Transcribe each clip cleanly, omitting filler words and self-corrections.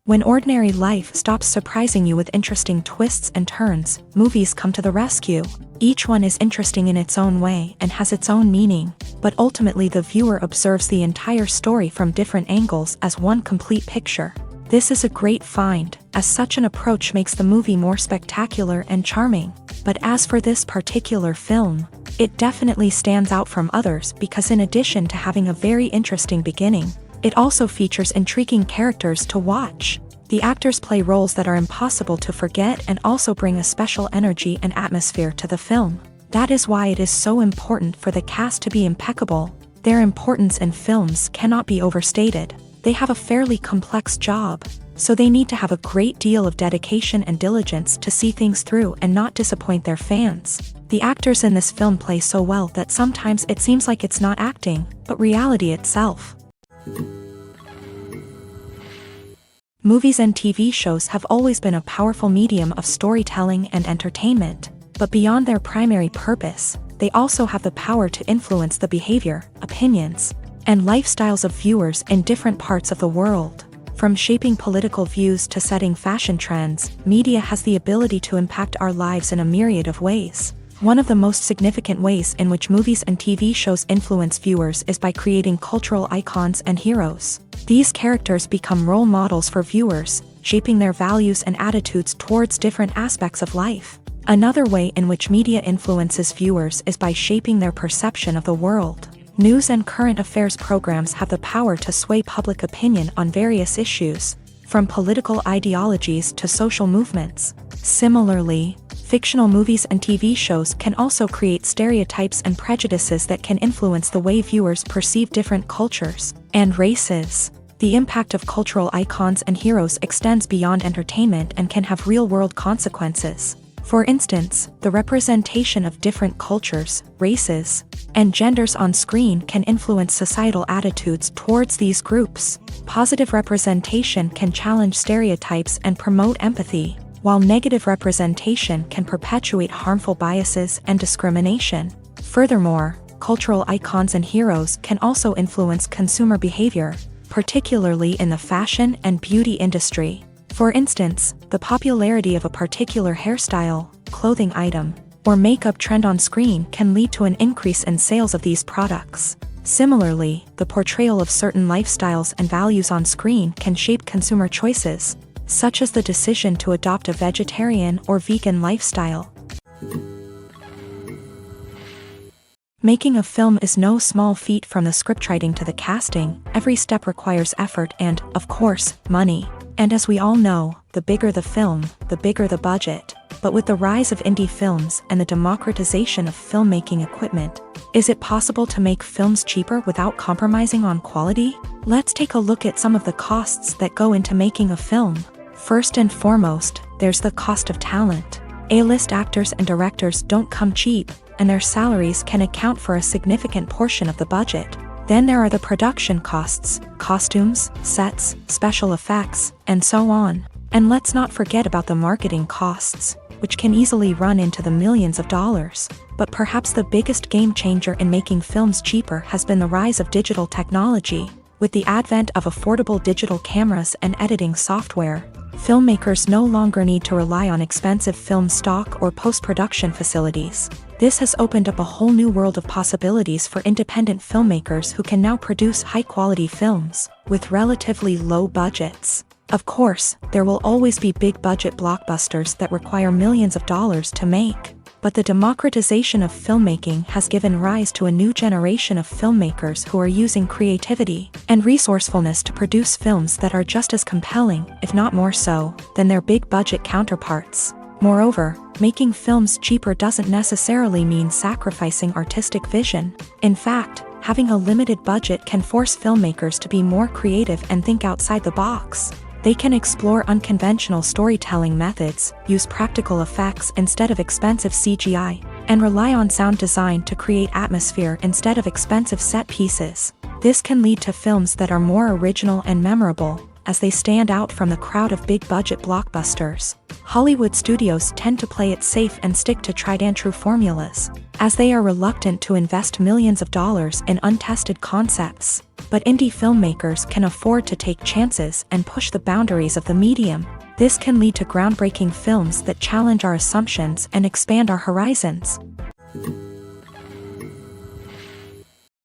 When ordinary life stops surprising you with interesting twists and turns, movies come to the rescue. Each one is interesting in its own way and has its own meaning, but ultimately the viewer observes the entire story from different angles as one complete picture. This is a great find, as such an approach makes the movie more spectacular and charming. But as for this particular film, it definitely stands out from others because in addition to having a very interesting beginning, it also features intriguing characters to watch. The actors play roles that are impossible to forget and also bring a special energy and atmosphere to the film. That is why it is so important for the cast to be impeccable. Their importance in films cannot be overstated. They have a fairly complex job, so they need to have a great deal of dedication and diligence to see things through and not disappoint their fans. The actors in this film play so well that sometimes it seems like it's not acting, but reality itself. Movies and TV shows have always been a powerful medium of storytelling and entertainment, but beyond their primary purpose, they also have the power to influence the behavior, opinions, and lifestyles of viewers in different parts of the world. From shaping political views to setting fashion trends, media has the ability to impact our lives in a myriad of ways. One of the most significant ways in which movies and TV shows influence viewers is by creating cultural icons and heroes. These characters become role models for viewers, shaping their values and attitudes towards different aspects of life. Another way in which media influences viewers is by shaping their perception of the world. News and current affairs programs have the power to sway public opinion on various issues, from political ideologies to social movements. Similarly, fictional movies and TV shows can also create stereotypes and prejudices that can influence the way viewers perceive different cultures and races. The impact of cultural icons and heroes extends beyond entertainment and can have real-world consequences. For instance, the representation of different cultures, races, and genders on screen can influence societal attitudes towards these groups. Positive representation can challenge stereotypes and promote empathy, while negative representation can perpetuate harmful biases and discrimination. Furthermore, cultural icons and heroes can also influence consumer behavior, particularly in the fashion and beauty industry. For instance, the popularity of a particular hairstyle, clothing item, or makeup trend on screen can lead to an increase in sales of these products. Similarly, the portrayal of certain lifestyles and values on screen can shape consumer choices, such as the decision to adopt a vegetarian or vegan lifestyle. Making a film is no small feat. From the scriptwriting to the casting, every step requires effort and, of course, money. And as we all know, the bigger the film, the bigger the budget. But with the rise of indie films and the democratization of filmmaking equipment, is it possible to make films cheaper without compromising on quality? Let's take a look at some of the costs that go into making a film. First and foremost, there's the cost of talent. A-list actors and directors don't come cheap, and their salaries can account for a significant portion of the budget. Then there are the production costs, costumes, sets, special effects, and so on. And let's not forget about the marketing costs, which can easily run into the millions of dollars. But perhaps the biggest game changer in making films cheaper has been the rise of digital technology. With the advent of affordable digital cameras and editing software, filmmakers no longer need to rely on expensive film stock or post-production facilities. This has opened up a whole new world of possibilities for independent filmmakers who can now produce high-quality films with relatively low budgets. Of course, there will always be big-budget blockbusters that require millions of dollars to make. But the democratization of filmmaking has given rise to a new generation of filmmakers who are using creativity and resourcefulness to produce films that are just as compelling, if not more so, than their big-budget counterparts. Moreover, making films cheaper doesn't necessarily mean sacrificing artistic vision. In fact, having a limited budget can force filmmakers to be more creative and think outside the box. They can explore unconventional storytelling methods, use practical effects instead of expensive CGI, and rely on sound design to create atmosphere instead of expensive set pieces. This can lead to films that are more original and memorable, as they stand out from the crowd of big-budget blockbusters. Hollywood studios tend to play it safe and stick to tried-and-true formulas, as they are reluctant to invest millions of dollars in untested concepts. But indie filmmakers can afford to take chances and push the boundaries of the medium. This can lead to groundbreaking films that challenge our assumptions and expand our horizons.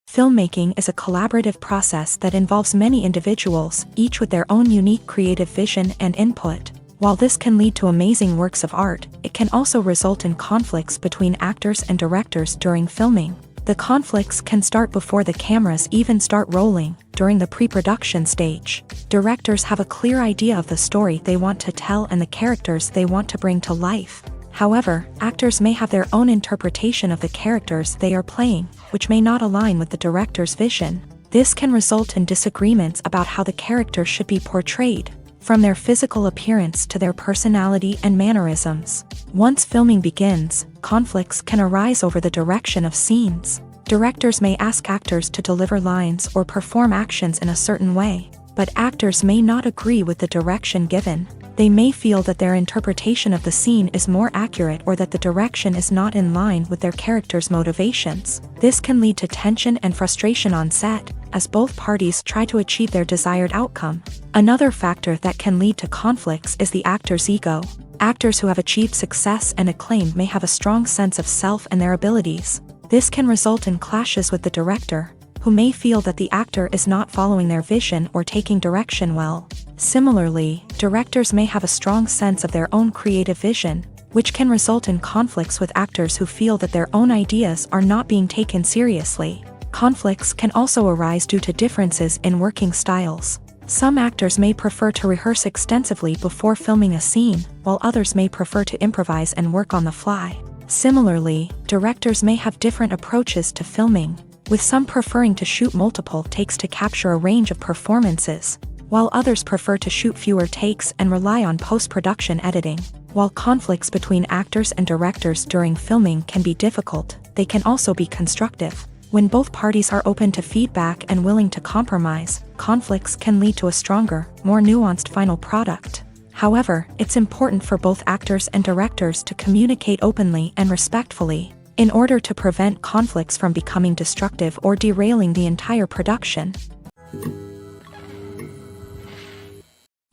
Filmmaking is a collaborative process that involves many individuals, each with their own unique creative vision and input. While this can lead to amazing works of art, it can also result in conflicts between actors and directors during filming. The conflicts can start before the cameras even start rolling, during the pre-production stage. Directors have a clear idea of the story they want to tell and the characters they want to bring to life. However, actors may have their own interpretation of the characters they are playing, which may not align with the director's vision. This can result in disagreements about how the character should be portrayed, from their physical appearance to their personality and mannerisms. Once filming begins, conflicts can arise over the direction of scenes. Directors may ask actors to deliver lines or perform actions in a certain way, but actors may not agree with the direction given. They may feel that their interpretation of the scene is more accurate or that the direction is not in line with their character's motivations. This can lead to tension and frustration on set, as both parties try to achieve their desired outcome. Another factor that can lead to conflicts is the actor's ego. Actors who have achieved success and acclaim may have a strong sense of self and their abilities. This can result in clashes with the director, who may feel that the actor is not following their vision or taking direction well. Similarly, directors may have a strong sense of their own creative vision, which can result in conflicts with actors who feel that their own ideas are not being taken seriously. Conflicts can also arise due to differences in working styles. Some actors may prefer to rehearse extensively before filming a scene, while others may prefer to improvise and work on the fly. Similarly, directors may have different approaches to filming, with some preferring to shoot multiple takes to capture a range of performances, while others prefer to shoot fewer takes and rely on post-production editing. While conflicts between actors and directors during filming can be difficult, they can also be constructive. When both parties are open to feedback and willing to compromise, conflicts can lead to a stronger, more nuanced final product. However, it's important for both actors and directors to communicate openly and respectfully, in order to prevent conflicts from becoming destructive or derailing the entire production.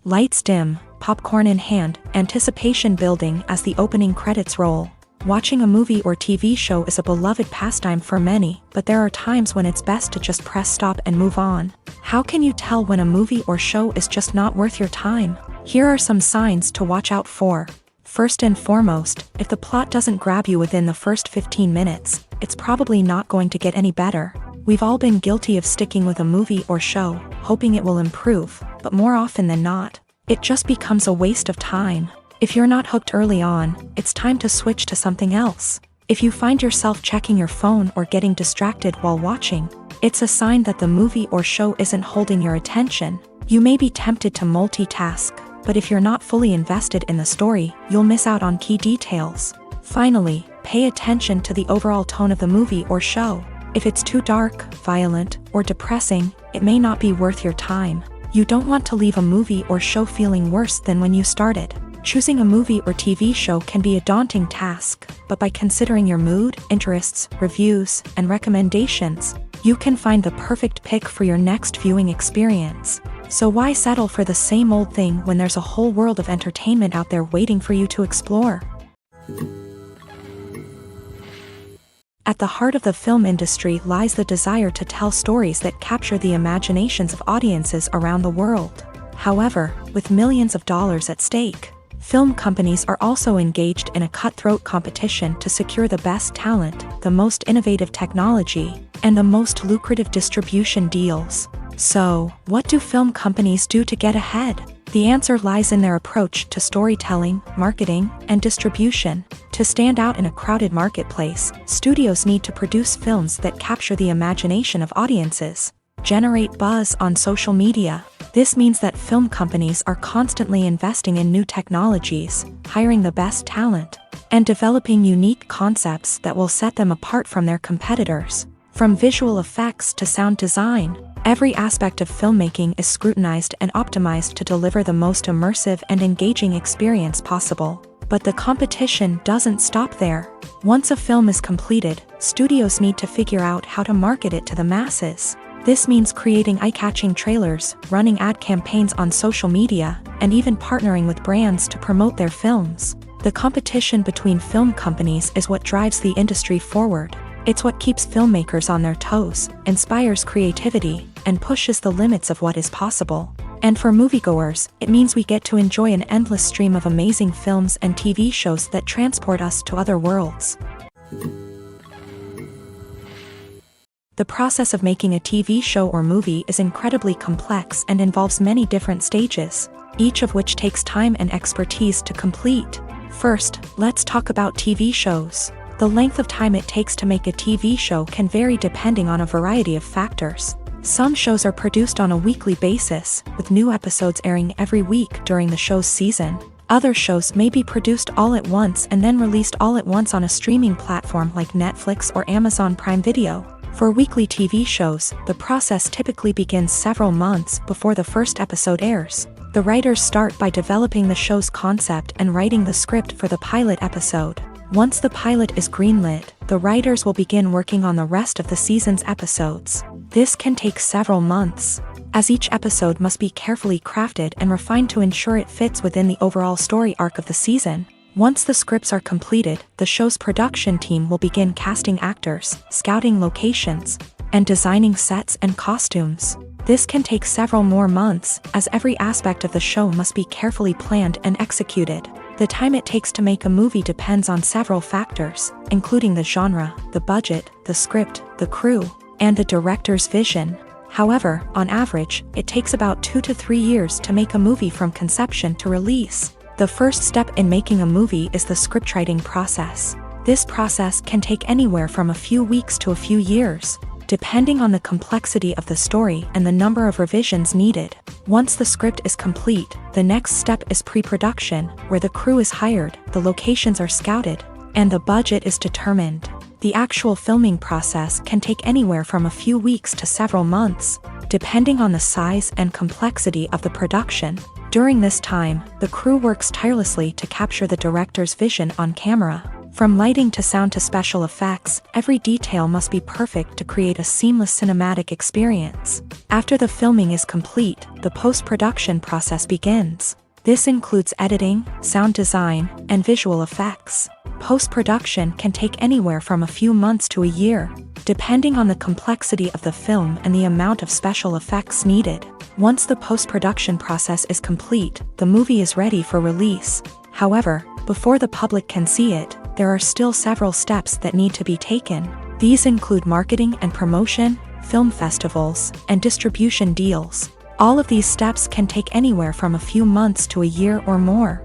Lights dim, popcorn in hand, anticipation building as the opening credits roll. Watching a movie or TV show is a beloved pastime for many, but there are times when it's best to just press stop and move on. How can you tell when a movie or show is just not worth your time? Here are some signs to watch out for. First and foremost, if the plot doesn't grab you within the first 15 minutes, it's probably not going to get any better. We've all been guilty of sticking with a movie or show, hoping it will improve, but more often than not, it just becomes a waste of time. If you're not hooked early on, it's time to switch to something else. If you find yourself checking your phone or getting distracted while watching, it's a sign that the movie or show isn't holding your attention. You may be tempted to multitask, but if you're not fully invested in the story, you'll miss out on key details. Finally, pay attention to the overall tone of the movie or show. If it's too dark, violent, or depressing, it may not be worth your time. You don't want to leave a movie or show feeling worse than when you started. Choosing a movie or TV show can be a daunting task, but by considering your mood, interests, reviews, and recommendations, you can find the perfect pick for your next viewing experience. So why settle for the same old thing when there's a whole world of entertainment out there waiting for you to explore? At the heart of the film industry lies the desire to tell stories that capture the imaginations of audiences around the world. However, with millions of dollars at stake, film companies are also engaged in a cutthroat competition to secure the best talent, the most innovative technology, and the most lucrative distribution deals. So, what do film companies do to get ahead? The answer lies in their approach to storytelling, marketing, and distribution. To stand out in a crowded marketplace, studios need to produce films that capture the imagination of audiences, generate buzz on social media. This means that film companies are constantly investing in new technologies, hiring the best talent, and developing unique concepts that will set them apart from their competitors. From visual effects to sound design, every aspect of filmmaking is scrutinized and optimized to deliver the most immersive and engaging experience possible. But the competition doesn't stop there. Once a film is completed, studios need to figure out how to market it to the masses. This means creating eye-catching trailers, running ad campaigns on social media, and even partnering with brands to promote their films. The competition between film companies is what drives the industry forward. It's what keeps filmmakers on their toes, inspires creativity, and pushes the limits of what is possible. And for moviegoers, it means we get to enjoy an endless stream of amazing films and TV shows that transport us to other worlds. The process of making a TV show or movie is incredibly complex and involves many different stages, each of which takes time and expertise to complete. First, let's talk about TV shows. The length of time it takes to make a TV show can vary depending on a variety of factors. Some shows are produced on a weekly basis, with new episodes airing every week during the show's season. Other shows may be produced all at once and then released all at once on a streaming platform like Netflix or Amazon Prime Video. For weekly TV shows, the process typically begins several months before the first episode airs. The writers start by developing the show's concept and writing the script for the pilot episode. Once the pilot is greenlit, the writers will begin working on the rest of the season's episodes. This can take several months, as each episode must be carefully crafted and refined to ensure it fits within the overall story arc of the season. Once the scripts are completed, the show's production team will begin casting actors, scouting locations, and designing sets and costumes. This can take several more months, as every aspect of the show must be carefully planned and executed. The time it takes to make a movie depends on several factors, including the genre, the budget, the script, the crew, and the director's vision. However, on average, it takes about 2 to 3 years to make a movie from conception to release. The first step in making a movie is the scriptwriting process. This process can take anywhere from a few weeks to a few years, depending on the complexity of the story and the number of revisions needed. Once the script is complete, the next step is pre-production, where the crew is hired, the locations are scouted, and the budget is determined. The actual filming process can take anywhere from a few weeks to several months, depending on the size and complexity of the production. During this time, the crew works tirelessly to capture the director's vision on camera. From lighting to sound to special effects, every detail must be perfect to create a seamless cinematic experience. After the filming is complete, the post-production process begins. This includes editing, sound design, and visual effects. Post-production can take anywhere from a few months to a year, depending on the complexity of the film and the amount of special effects needed. Once the post-production process is complete, the movie is ready for release. However, before the public can see it, there are still several steps that need to be taken. These include marketing and promotion, film festivals, and distribution deals. All of these steps can take anywhere from a few months to a year or more.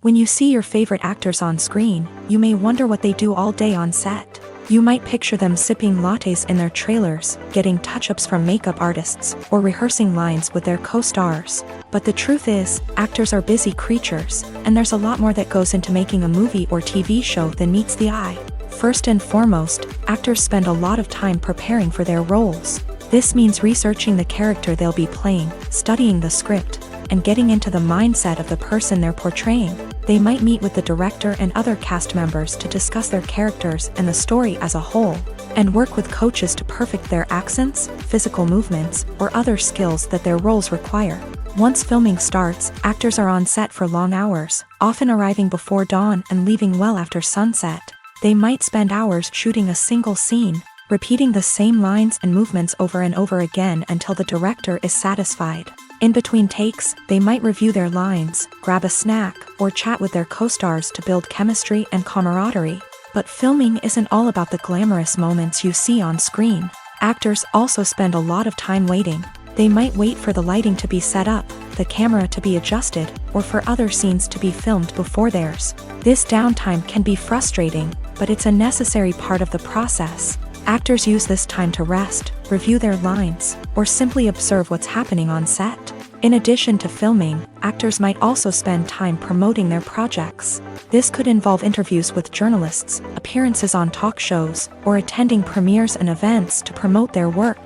When you see your favorite actors on screen, you may wonder what they do all day on set. You might picture them sipping lattes in their trailers, getting touch-ups from makeup artists, or rehearsing lines with their co-stars. But the truth is, actors are busy creatures, and there's a lot more that goes into making a movie or TV show than meets the eye. First and foremost, actors spend a lot of time preparing for their roles. This means researching the character they'll be playing, studying the script, and getting into the mindset of the person they're portraying. They might meet with the director and other cast members to discuss their characters and the story as a whole, and work with coaches to perfect their accents, physical movements, or other skills that their roles require. Once filming starts, actors are on set for long hours, often arriving before dawn and leaving well after sunset. They might spend hours shooting a single scene, repeating the same lines and movements over and over again until the director is satisfied. In between takes, they might review their lines, grab a snack, or chat with their co-stars to build chemistry and camaraderie. But filming isn't all about the glamorous moments you see on screen. Actors also spend a lot of time waiting. They might wait for the lighting to be set up, the camera to be adjusted, or for other scenes to be filmed before theirs. This downtime can be frustrating, but it's a necessary part of the process. Actors use this time to rest, review their lines, or simply observe what's happening on set. In addition to filming, actors might also spend time promoting their projects. This could involve interviews with journalists, appearances on talk shows, or attending premieres and events to promote their work.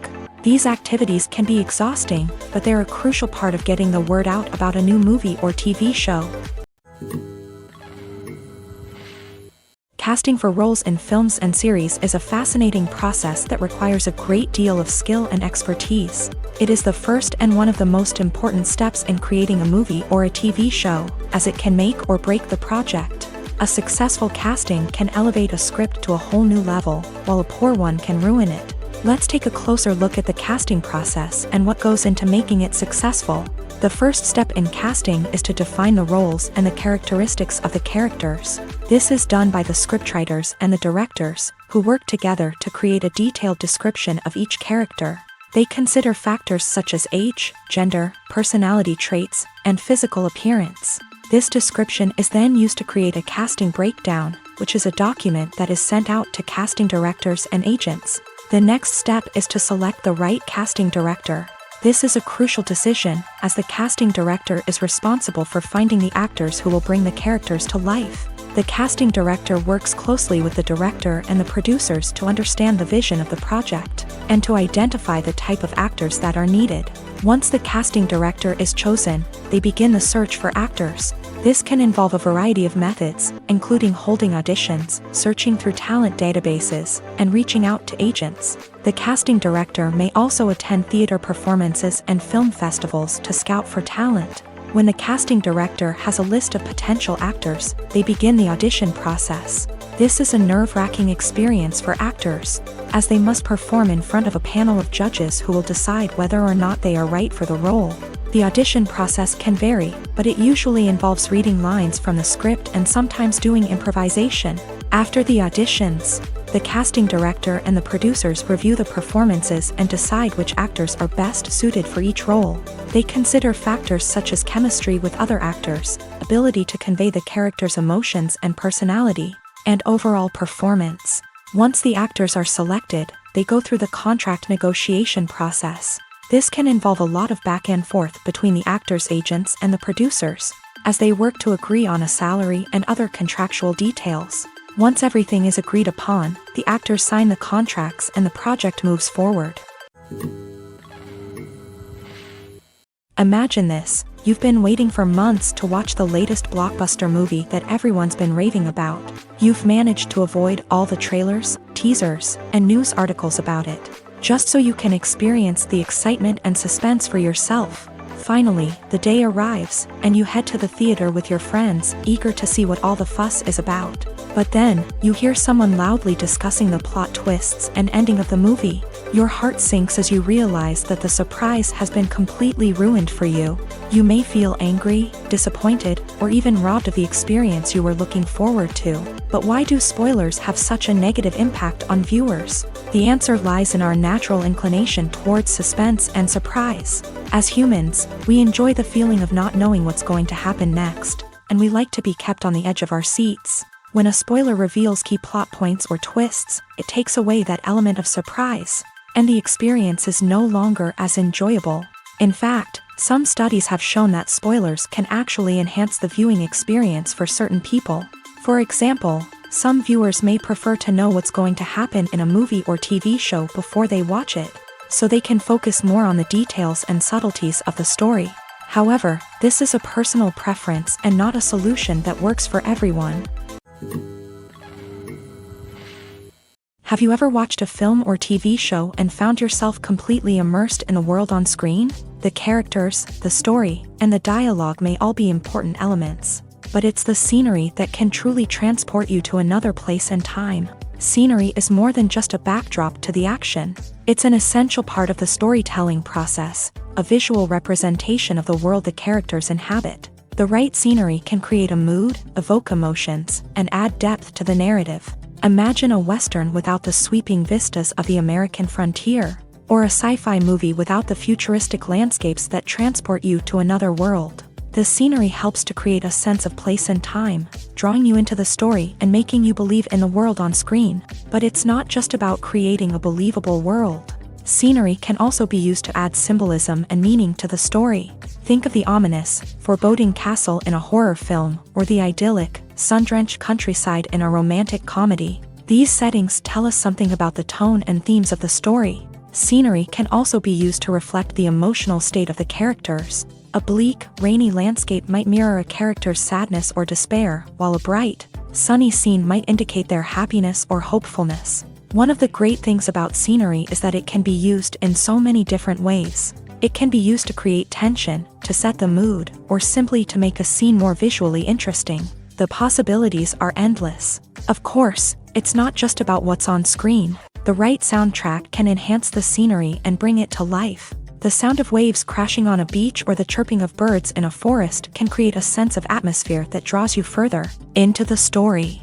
These activities can be exhausting, but they're a crucial part of getting the word out about a new movie or TV show. Casting for roles in films and series is a fascinating process that requires a great deal of skill and expertise. It is the first and one of the most important steps in creating a movie or a TV show, as it can make or break the project. A successful casting can elevate a script to a whole new level, while a poor one can ruin it. Let's take a closer look at the casting process and what goes into making it successful. The first step in casting is to define the roles and the characteristics of the characters. This is done by the scriptwriters and the directors, who work together to create a detailed description of each character. They consider factors such as age, gender, personality traits, and physical appearance. This description is then used to create a casting breakdown, which is a document that is sent out to casting directors and agents. The next step is to select the right casting director. This is a crucial decision, as the casting director is responsible for finding the actors who will bring the characters to life. The casting director works closely with the director and the producers to understand the vision of the project, and to identify the type of actors that are needed. Once the casting director is chosen, they begin the search for actors. This can involve a variety of methods, including holding auditions, searching through talent databases, and reaching out to agents. The casting director may also attend theater performances and film festivals to scout for talent. When the casting director has a list of potential actors, they begin the audition process. This is a nerve-wracking experience for actors, as they must perform in front of a panel of judges who will decide whether or not they are right for the role. The audition process can vary, but it usually involves reading lines from the script and sometimes doing improvisation. After the auditions, the casting director and the producers review the performances and decide which actors are best suited for each role. They consider factors such as chemistry with other actors, ability to convey the character's emotions and personality, and overall performance. Once the actors are selected, they go through the contract negotiation process. This can involve a lot of back and forth between the actors' agents and the producers, as they work to agree on a salary and other contractual details. Once everything is agreed upon, the actors sign the contracts and the project moves forward. Imagine this: you've been waiting for months to watch the latest blockbuster movie that everyone's been raving about. You've managed to avoid all the trailers, teasers, and news articles about it, just so you can experience the excitement and suspense for yourself. Finally, the day arrives, and you head to the theater with your friends, eager to see what all the fuss is about. But then, you hear someone loudly discussing the plot twists and ending of the movie. Your heart sinks as you realize that the surprise has been completely ruined for you. You may feel angry, disappointed, or even robbed of the experience you were looking forward to. But why do spoilers have such a negative impact on viewers? The answer lies in our natural inclination towards suspense and surprise. As humans, we enjoy the feeling of not knowing what's going to happen next, and we like to be kept on the edge of our seats. When a spoiler reveals key plot points or twists, it takes away that element of surprise, and the experience is no longer as enjoyable. In fact, some studies have shown that spoilers can actually enhance the viewing experience for certain people. For example, some viewers may prefer to know what's going to happen in a movie or TV show before they watch it, so they can focus more on the details and subtleties of the story. However, this is a personal preference and not a solution that works for everyone. Have you ever watched a film or TV show and found yourself completely immersed in the world on screen? The characters, the story, and the dialogue may all be important elements, but it's the scenery that can truly transport you to another place and time. Scenery is more than just a backdrop to the action. It's an essential part of the storytelling process, a visual representation of the world the characters inhabit. The right scenery can create a mood, evoke emotions, and add depth to the narrative. Imagine a Western without the sweeping vistas of the American frontier, or a sci-fi movie without the futuristic landscapes that transport you to another world. The scenery helps to create a sense of place and time, drawing you into the story and making you believe in the world on screen. But it's not just about creating a believable world. Scenery can also be used to add symbolism and meaning to the story. Think of the ominous, foreboding castle in a horror film, or the idyllic, sun-drenched countryside in a romantic comedy. These settings tell us something about the tone and themes of the story. Scenery can also be used to reflect the emotional state of the characters. A bleak, rainy landscape might mirror a character's sadness or despair, while a bright, sunny scene might indicate their happiness or hopefulness. One of the great things about scenery is that it can be used in so many different ways. It can be used to create tension, to set the mood, or simply to make a scene more visually interesting. The possibilities are endless. Of course, it's not just about what's on screen. The right soundtrack can enhance the scenery and bring it to life. The sound of waves crashing on a beach or the chirping of birds in a forest can create a sense of atmosphere that draws you further into the story.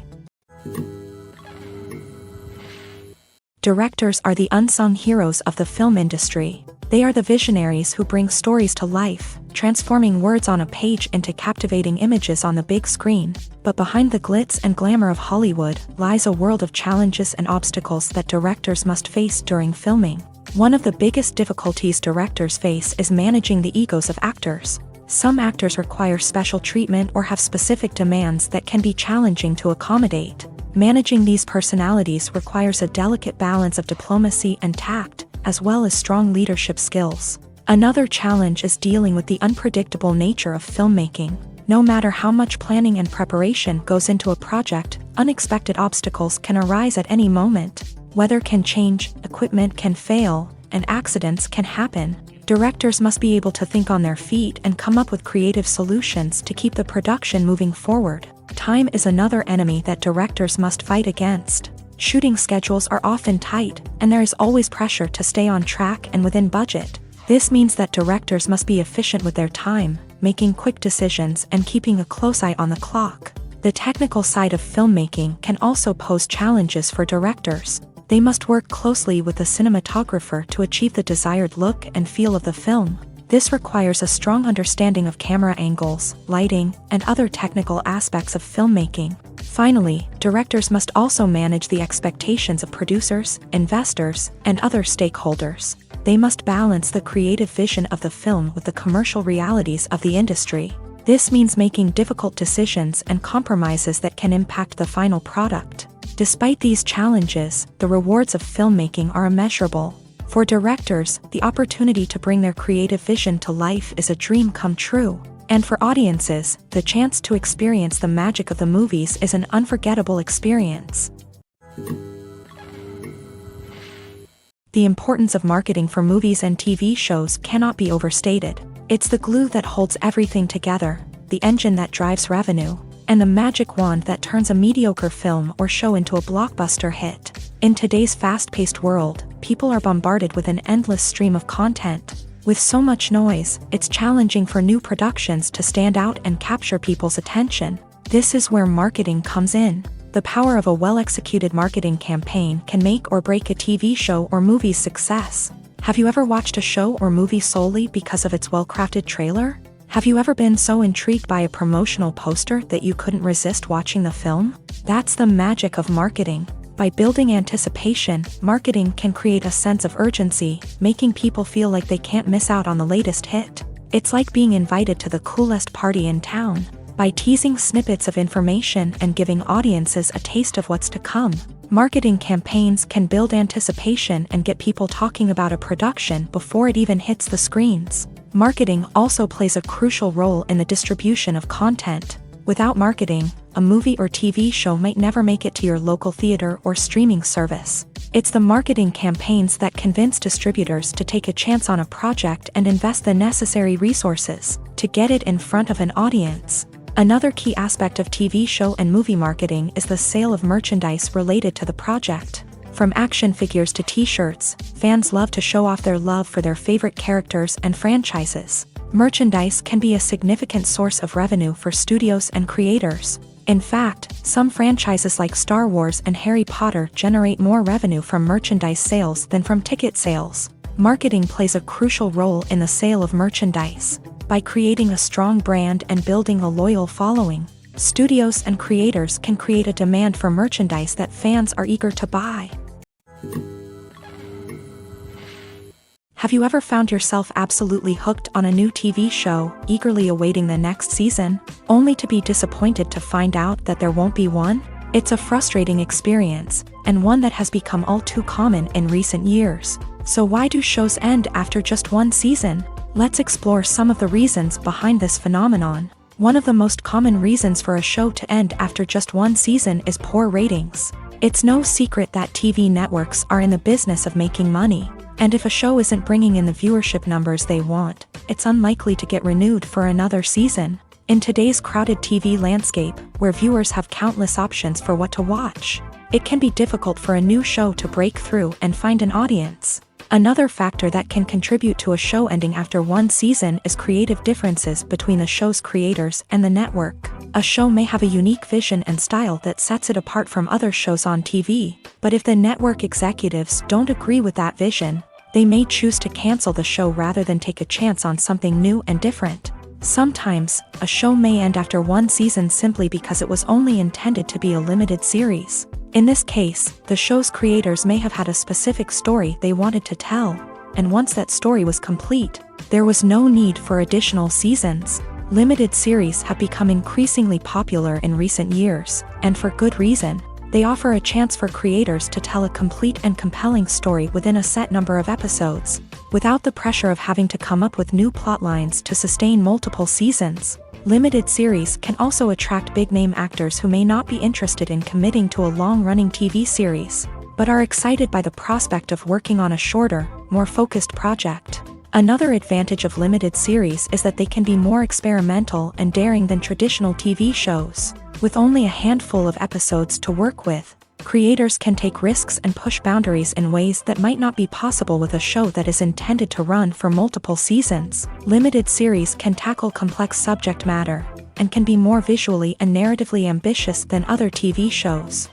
Directors are the unsung heroes of the film industry. They are the visionaries who bring stories to life, transforming words on a page into captivating images on the big screen. But behind the glitz and glamour of Hollywood lies a world of challenges and obstacles that directors must face during filming. One of the biggest difficulties directors face is managing the egos of actors. Some actors require special treatment or have specific demands that can be challenging to accommodate. Managing these personalities requires a delicate balance of diplomacy and tact, as well as strong leadership skills. Another challenge is dealing with the unpredictable nature of filmmaking. No matter how much planning and preparation goes into a project, unexpected obstacles can arise at any moment. Weather can change, equipment can fail, and accidents can happen. Directors must be able to think on their feet and come up with creative solutions to keep the production moving forward. Time is another enemy that directors must fight against. Shooting schedules are often tight, and there is always pressure to stay on track and within budget. This means that directors must be efficient with their time, making quick decisions and keeping a close eye on the clock. The technical side of filmmaking can also pose challenges for directors. They must work closely with the cinematographer to achieve the desired look and feel of the film. This requires a strong understanding of camera angles, lighting, and other technical aspects of filmmaking. Finally, directors must also manage the expectations of producers, investors, and other stakeholders. They must balance the creative vision of the film with the commercial realities of the industry. This means making difficult decisions and compromises that can impact the final product. Despite these challenges, the rewards of filmmaking are immeasurable. For directors, the opportunity to bring their creative vision to life is a dream come true. And for audiences, the chance to experience the magic of the movies is an unforgettable experience. The importance of marketing for movies and TV shows cannot be overstated. It's the glue that holds everything together, the engine that drives revenue, and the magic wand that turns a mediocre film or show into a blockbuster hit. In today's fast-paced world, people are bombarded with an endless stream of content. With so much noise, it's challenging for new productions to stand out and capture people's attention. This is where marketing comes in. The power of a well-executed marketing campaign can make or break a TV show or movie's success. Have you ever watched a show or movie solely because of its well-crafted trailer? Have you ever been so intrigued by a promotional poster that you couldn't resist watching the film? That's the magic of marketing. By building anticipation, marketing can create a sense of urgency, making people feel like they can't miss out on the latest hit. It's like being invited to the coolest party in town. By teasing snippets of information and giving audiences a taste of what's to come, marketing campaigns can build anticipation and get people talking about a production before it even hits the screens. Marketing also plays a crucial role in the distribution of content. Without marketing, a movie or TV show might never make it to your local theater or streaming service. It's the marketing campaigns that convince distributors to take a chance on a project and invest the necessary resources to get it in front of an audience. Another key aspect of TV show and movie marketing is the sale of merchandise related to the project. From action figures to t-shirts, fans love to show off their love for their favorite characters and franchises. Merchandise can be a significant source of revenue for studios and creators. In fact, some franchises like Star Wars and Harry Potter generate more revenue from merchandise sales than from ticket sales. Marketing plays a crucial role in the sale of merchandise. By creating a strong brand and building a loyal following, studios and creators can create a demand for merchandise that fans are eager to buy. Have you ever found yourself absolutely hooked on a new TV show, eagerly awaiting the next season, only to be disappointed to find out that there won't be one? It's a frustrating experience, and one that has become all too common in recent years. So why do shows end after just one season? Let's explore some of the reasons behind this phenomenon. One of the most common reasons for a show to end after just one season is poor ratings. It's no secret that TV networks are in the business of making money. And if a show isn't bringing in the viewership numbers they want, it's unlikely to get renewed for another season. In today's crowded TV landscape, where viewers have countless options for what to watch, it can be difficult for a new show to break through and find an audience. Another factor that can contribute to a show ending after one season is creative differences between the show's creators and the network. A show may have a unique vision and style that sets it apart from other shows on TV, but if the network executives don't agree with that vision, they may choose to cancel the show rather than take a chance on something new and different. Sometimes, a show may end after one season simply because it was only intended to be a limited series. In this case, the show's creators may have had a specific story they wanted to tell, and once that story was complete, there was no need for additional seasons. Limited series have become increasingly popular in recent years, and for good reason. They offer a chance for creators to tell a complete and compelling story within a set number of episodes, without the pressure of having to come up with new plotlines to sustain multiple seasons. Limited series can also attract big-name actors who may not be interested in committing to a long-running TV series, but are excited by the prospect of working on a shorter, more focused project. Another advantage of limited series is that they can be more experimental and daring than traditional TV shows. With only a handful of episodes to work with, creators can take risks and push boundaries in ways that might not be possible with a show that is intended to run for multiple seasons. Limited series can tackle complex subject matter, and can be more visually and narratively ambitious than other TV shows.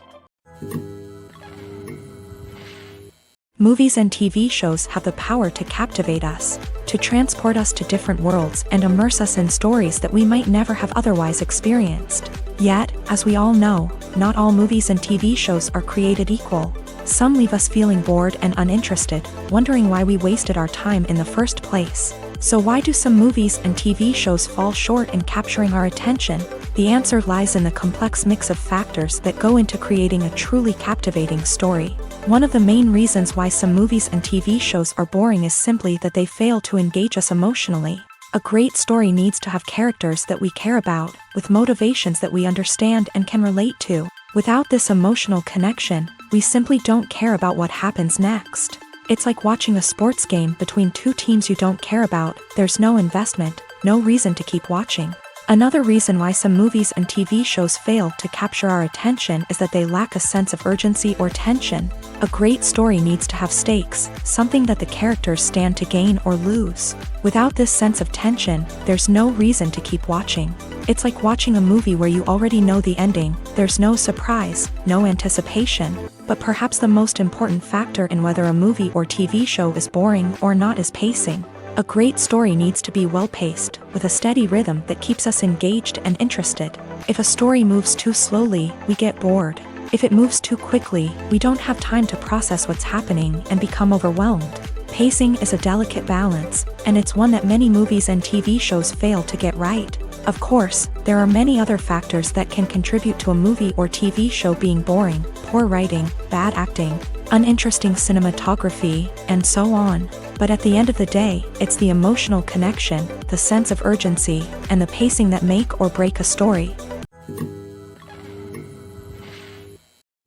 Movies and TV shows have the power to captivate us, to transport us to different worlds and immerse us in stories that we might never have otherwise experienced. Yet, as we all know, not all movies and TV shows are created equal. Some leave us feeling bored and uninterested, wondering why we wasted our time in the first place. So why do some movies and TV shows fall short in capturing our attention? The answer lies in the complex mix of factors that go into creating a truly captivating story. One of the main reasons why some movies and TV shows are boring is simply that they fail to engage us emotionally. A great story needs to have characters that we care about, with motivations that we understand and can relate to. Without this emotional connection, we simply don't care about what happens next. It's like watching a sports game between two teams you don't care about. There's no investment, no reason to keep watching. Another reason why some movies and TV shows fail to capture our attention is that they lack a sense of urgency or tension. A great story needs to have stakes, something that the characters stand to gain or lose. Without this sense of tension, there's no reason to keep watching. It's like watching a movie where you already know the ending. There's no surprise, no anticipation. But perhaps the most important factor in whether a movie or TV show is boring or not is pacing. A great story needs to be well-paced, with a steady rhythm that keeps us engaged and interested. If a story moves too slowly, we get bored. If it moves too quickly, we don't have time to process what's happening and become overwhelmed. Pacing is a delicate balance, and it's one that many movies and TV shows fail to get right. Of course, there are many other factors that can contribute to a movie or TV show being boring: poor writing, bad acting, uninteresting cinematography, and so on. But at the end of the day, it's the emotional connection, the sense of urgency, and the pacing that make or break a story.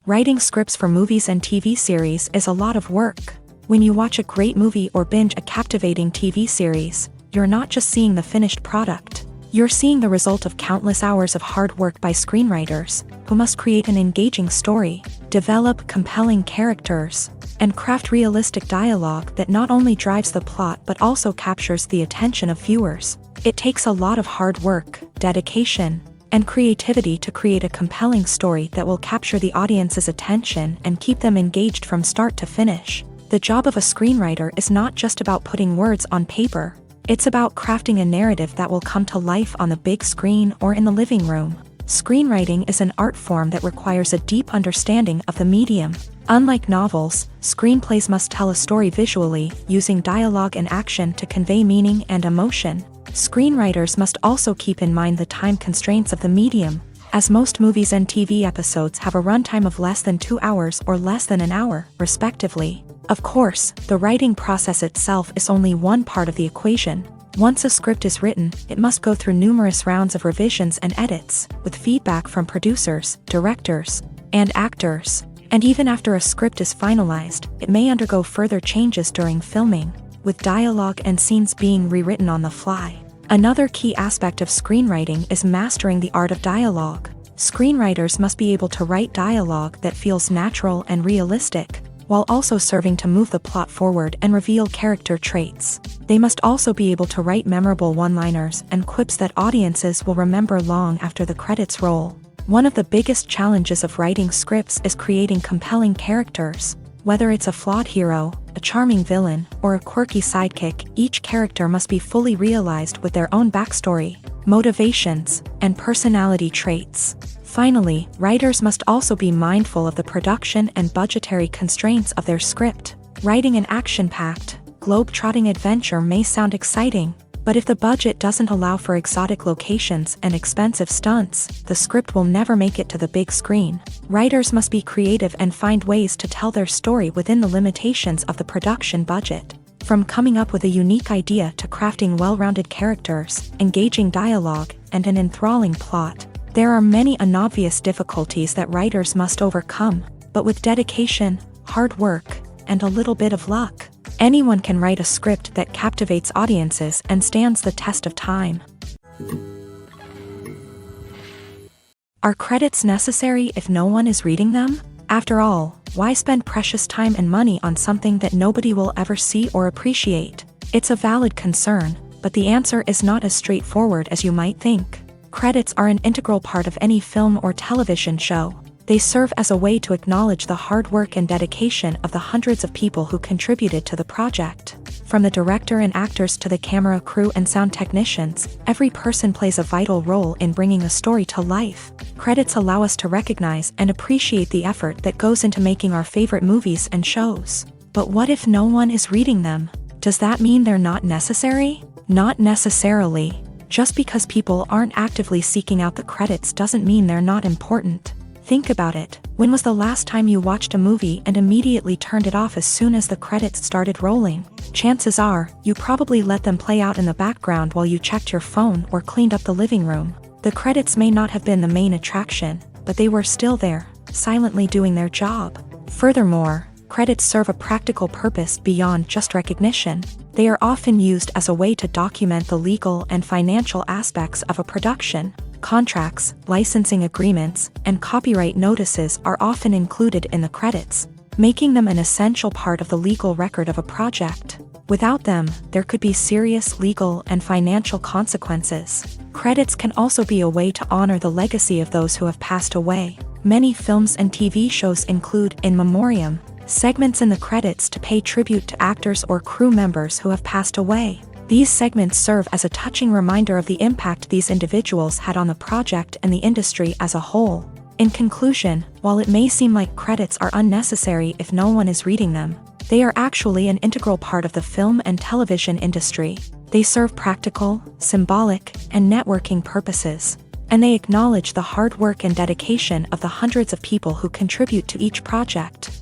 Writing scripts for movies and TV series is a lot of work. When you watch a great movie or binge a captivating TV series, you're not just seeing the finished product. You're seeing the result of countless hours of hard work by screenwriters, who must create an engaging story, develop compelling characters, and craft realistic dialogue that not only drives the plot but also captures the attention of viewers. It takes a lot of hard work, dedication, and creativity to create a compelling story that will capture the audience's attention and keep them engaged from start to finish. The job of a screenwriter is not just about putting words on paper. It's about crafting a narrative that will come to life on the big screen or in the living room. Screenwriting is an art form that requires a deep understanding of the medium. Unlike novels, screenplays must tell a story visually, using dialogue and action to convey meaning and emotion. Screenwriters must also keep in mind the time constraints of the medium, as most movies and TV episodes have a runtime of less than 2 hours or less than an hour, respectively. Of course, the writing process itself is only one part of the equation. Once a script is written, it must go through numerous rounds of revisions and edits, with feedback from producers, directors, and actors. And even after a script is finalized, it may undergo further changes during filming, with dialogue and scenes being rewritten on the fly. Another key aspect of screenwriting is mastering the art of dialogue. Screenwriters must be able to write dialogue that feels natural and realistic, while also serving to move the plot forward and reveal character traits. They must also be able to write memorable one-liners and quips that audiences will remember long after the credits roll. One of the biggest challenges of writing scripts is creating compelling characters. Whether it's a flawed hero, a charming villain, or a quirky sidekick, each character must be fully realized with their own backstory, motivations, and personality traits. Finally, writers must also be mindful of the production and budgetary constraints of their script. Writing an action-packed, globe-trotting adventure may sound exciting, but if the budget doesn't allow for exotic locations and expensive stunts, the script will never make it to the big screen. Writers must be creative and find ways to tell their story within the limitations of the production budget. From coming up with a unique idea to crafting well-rounded characters, engaging dialogue, and an enthralling plot, there are many unobvious difficulties that writers must overcome, but with dedication, hard work, and a little bit of luck, anyone can write a script that captivates audiences and stands the test of time. Are credits necessary if no one is reading them? After all, why spend precious time and money on something that nobody will ever see or appreciate? It's a valid concern, but the answer is not as straightforward as you might think. Credits are an integral part of any film or television show. They serve as a way to acknowledge the hard work and dedication of the hundreds of people who contributed to the project. From the director and actors to the camera crew and sound technicians, every person plays a vital role in bringing a story to life. Credits allow us to recognize and appreciate the effort that goes into making our favorite movies and shows. But what if no one is reading them? Does that mean they're not necessary? Not necessarily. Just because people aren't actively seeking out the credits doesn't mean they're not important. Think about it. When was the last time you watched a movie and immediately turned it off as soon as the credits started rolling? Chances are, you probably let them play out in the background while you checked your phone or cleaned up the living room. The credits may not have been the main attraction, but they were still there, silently doing their job. Furthermore, credits serve a practical purpose beyond just recognition. They are often used as a way to document the legal and financial aspects of a production. Contracts, licensing agreements, and copyright notices are often included in the credits, making them an essential part of the legal record of a project. Without them, there could be serious legal and financial consequences. Credits can also be a way to honor the legacy of those who have passed away. Many films and TV shows include in memoriam segments in the credits to pay tribute to actors or crew members who have passed away. These segments serve as a touching reminder of the impact these individuals had on the project and the industry as a whole. In conclusion, while it may seem like credits are unnecessary if no one is reading them, they are actually an integral part of the film and television industry. They serve practical, symbolic, and networking purposes, and they acknowledge the hard work and dedication of the hundreds of people who contribute to each project.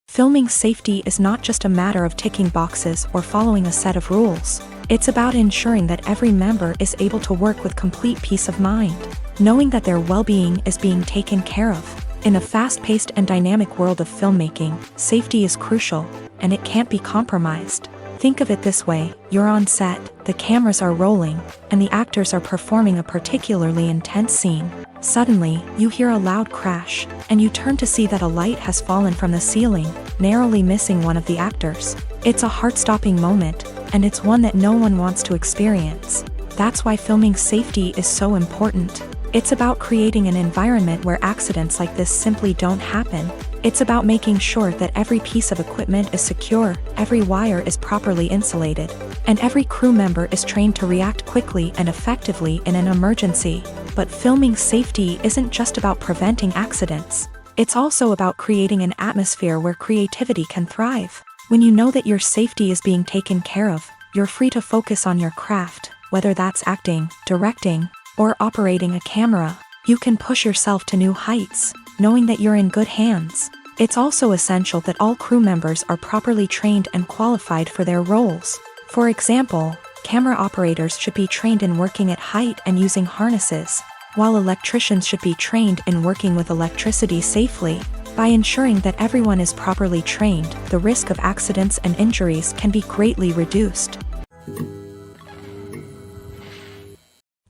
Filming safety is not just a matter of ticking boxes or following a set of rules. It's about ensuring that every member is able to work with complete peace of mind, knowing that their well-being is being taken care of. In a fast-paced and dynamic world of filmmaking, safety is crucial, and it can't be compromised. Think of it this way, you're on set, the cameras are rolling, and the actors are performing a particularly intense scene. Suddenly, you hear a loud crash, and you turn to see that a light has fallen from the ceiling, narrowly missing one of the actors. It's a heart-stopping moment, and it's one that no one wants to experience. That's why filming safety is so important. It's about creating an environment where accidents like this simply don't happen. It's about making sure that every piece of equipment is secure, every wire is properly insulated, and every crew member is trained to react quickly and effectively in an emergency. But filming safety isn't just about preventing accidents. It's also about creating an atmosphere where creativity can thrive. When you know that your safety is being taken care of, you're free to focus on your craft, whether that's acting, directing, or operating a camera. You can push yourself to new heights, knowing that you're in good hands. It's also essential that all crew members are properly trained and qualified for their roles. For example, camera operators should be trained in working at height and using harnesses, while electricians should be trained in working with electricity safely. By ensuring that everyone is properly trained, the risk of accidents and injuries can be greatly reduced.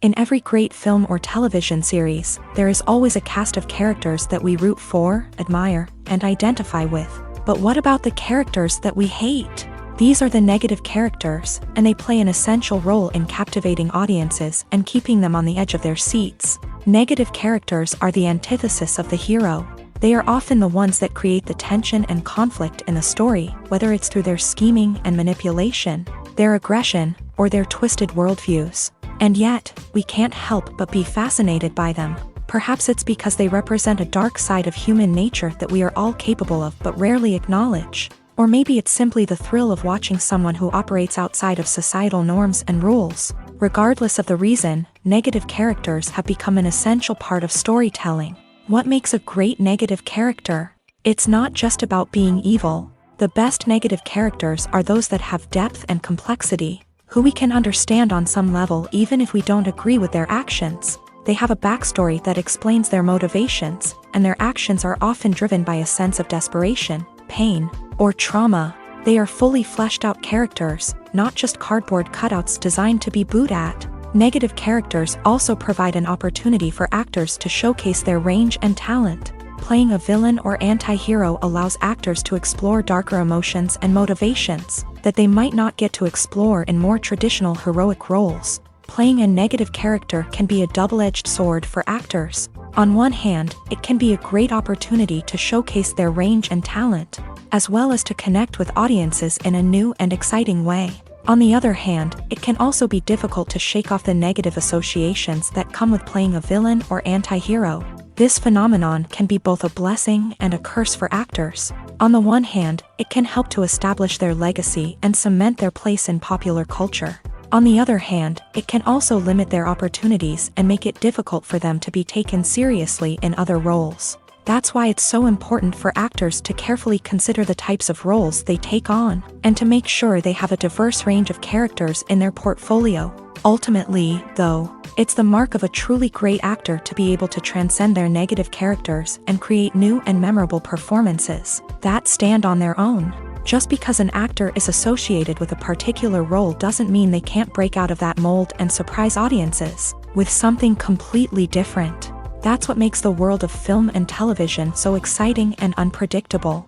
In every great film or television series, there is always a cast of characters that we root for, admire, and identify with. But what about the characters that we hate? These are the negative characters, and they play an essential role in captivating audiences and keeping them on the edge of their seats. Negative characters are the antithesis of the hero. They are often the ones that create the tension and conflict in the story, whether it's through their scheming and manipulation, their aggression, or their twisted worldviews. And yet, we can't help but be fascinated by them. Perhaps it's because they represent a dark side of human nature that we are all capable of but rarely acknowledge. Or maybe it's simply the thrill of watching someone who operates outside of societal norms and rules. Regardless of the reason, negative characters have become an essential part of storytelling. What makes a great negative character? It's not just about being evil. The best negative characters are those that have depth and complexity, who we can understand on some level even if we don't agree with their actions. They have a backstory that explains their motivations, and their actions are often driven by a sense of desperation, pain, or trauma. They are fully fleshed out characters, not just cardboard cutouts designed to be booed at. Negative characters also provide an opportunity for actors to showcase their range and talent. Playing a villain or anti-hero allows actors to explore darker emotions and motivations that they might not get to explore in more traditional heroic roles. Playing a negative character can be a double-edged sword for actors. On one hand, it can be a great opportunity to showcase their range and talent, as well as to connect with audiences in a new and exciting way. On the other hand, it can also be difficult to shake off the negative associations that come with playing a villain or anti-hero. This phenomenon can be both a blessing and a curse for actors. On the one hand, it can help to establish their legacy and cement their place in popular culture. On the other hand, it can also limit their opportunities and make it difficult for them to be taken seriously in other roles. That's why it's so important for actors to carefully consider the types of roles they take on, and to make sure they have a diverse range of characters in their portfolio. Ultimately, though, it's the mark of a truly great actor to be able to transcend their negative characters and create new and memorable performances that stand on their own. Just because an actor is associated with a particular role doesn't mean they can't break out of that mold and surprise audiences with something completely different. That's what makes the world of film and television so exciting and unpredictable.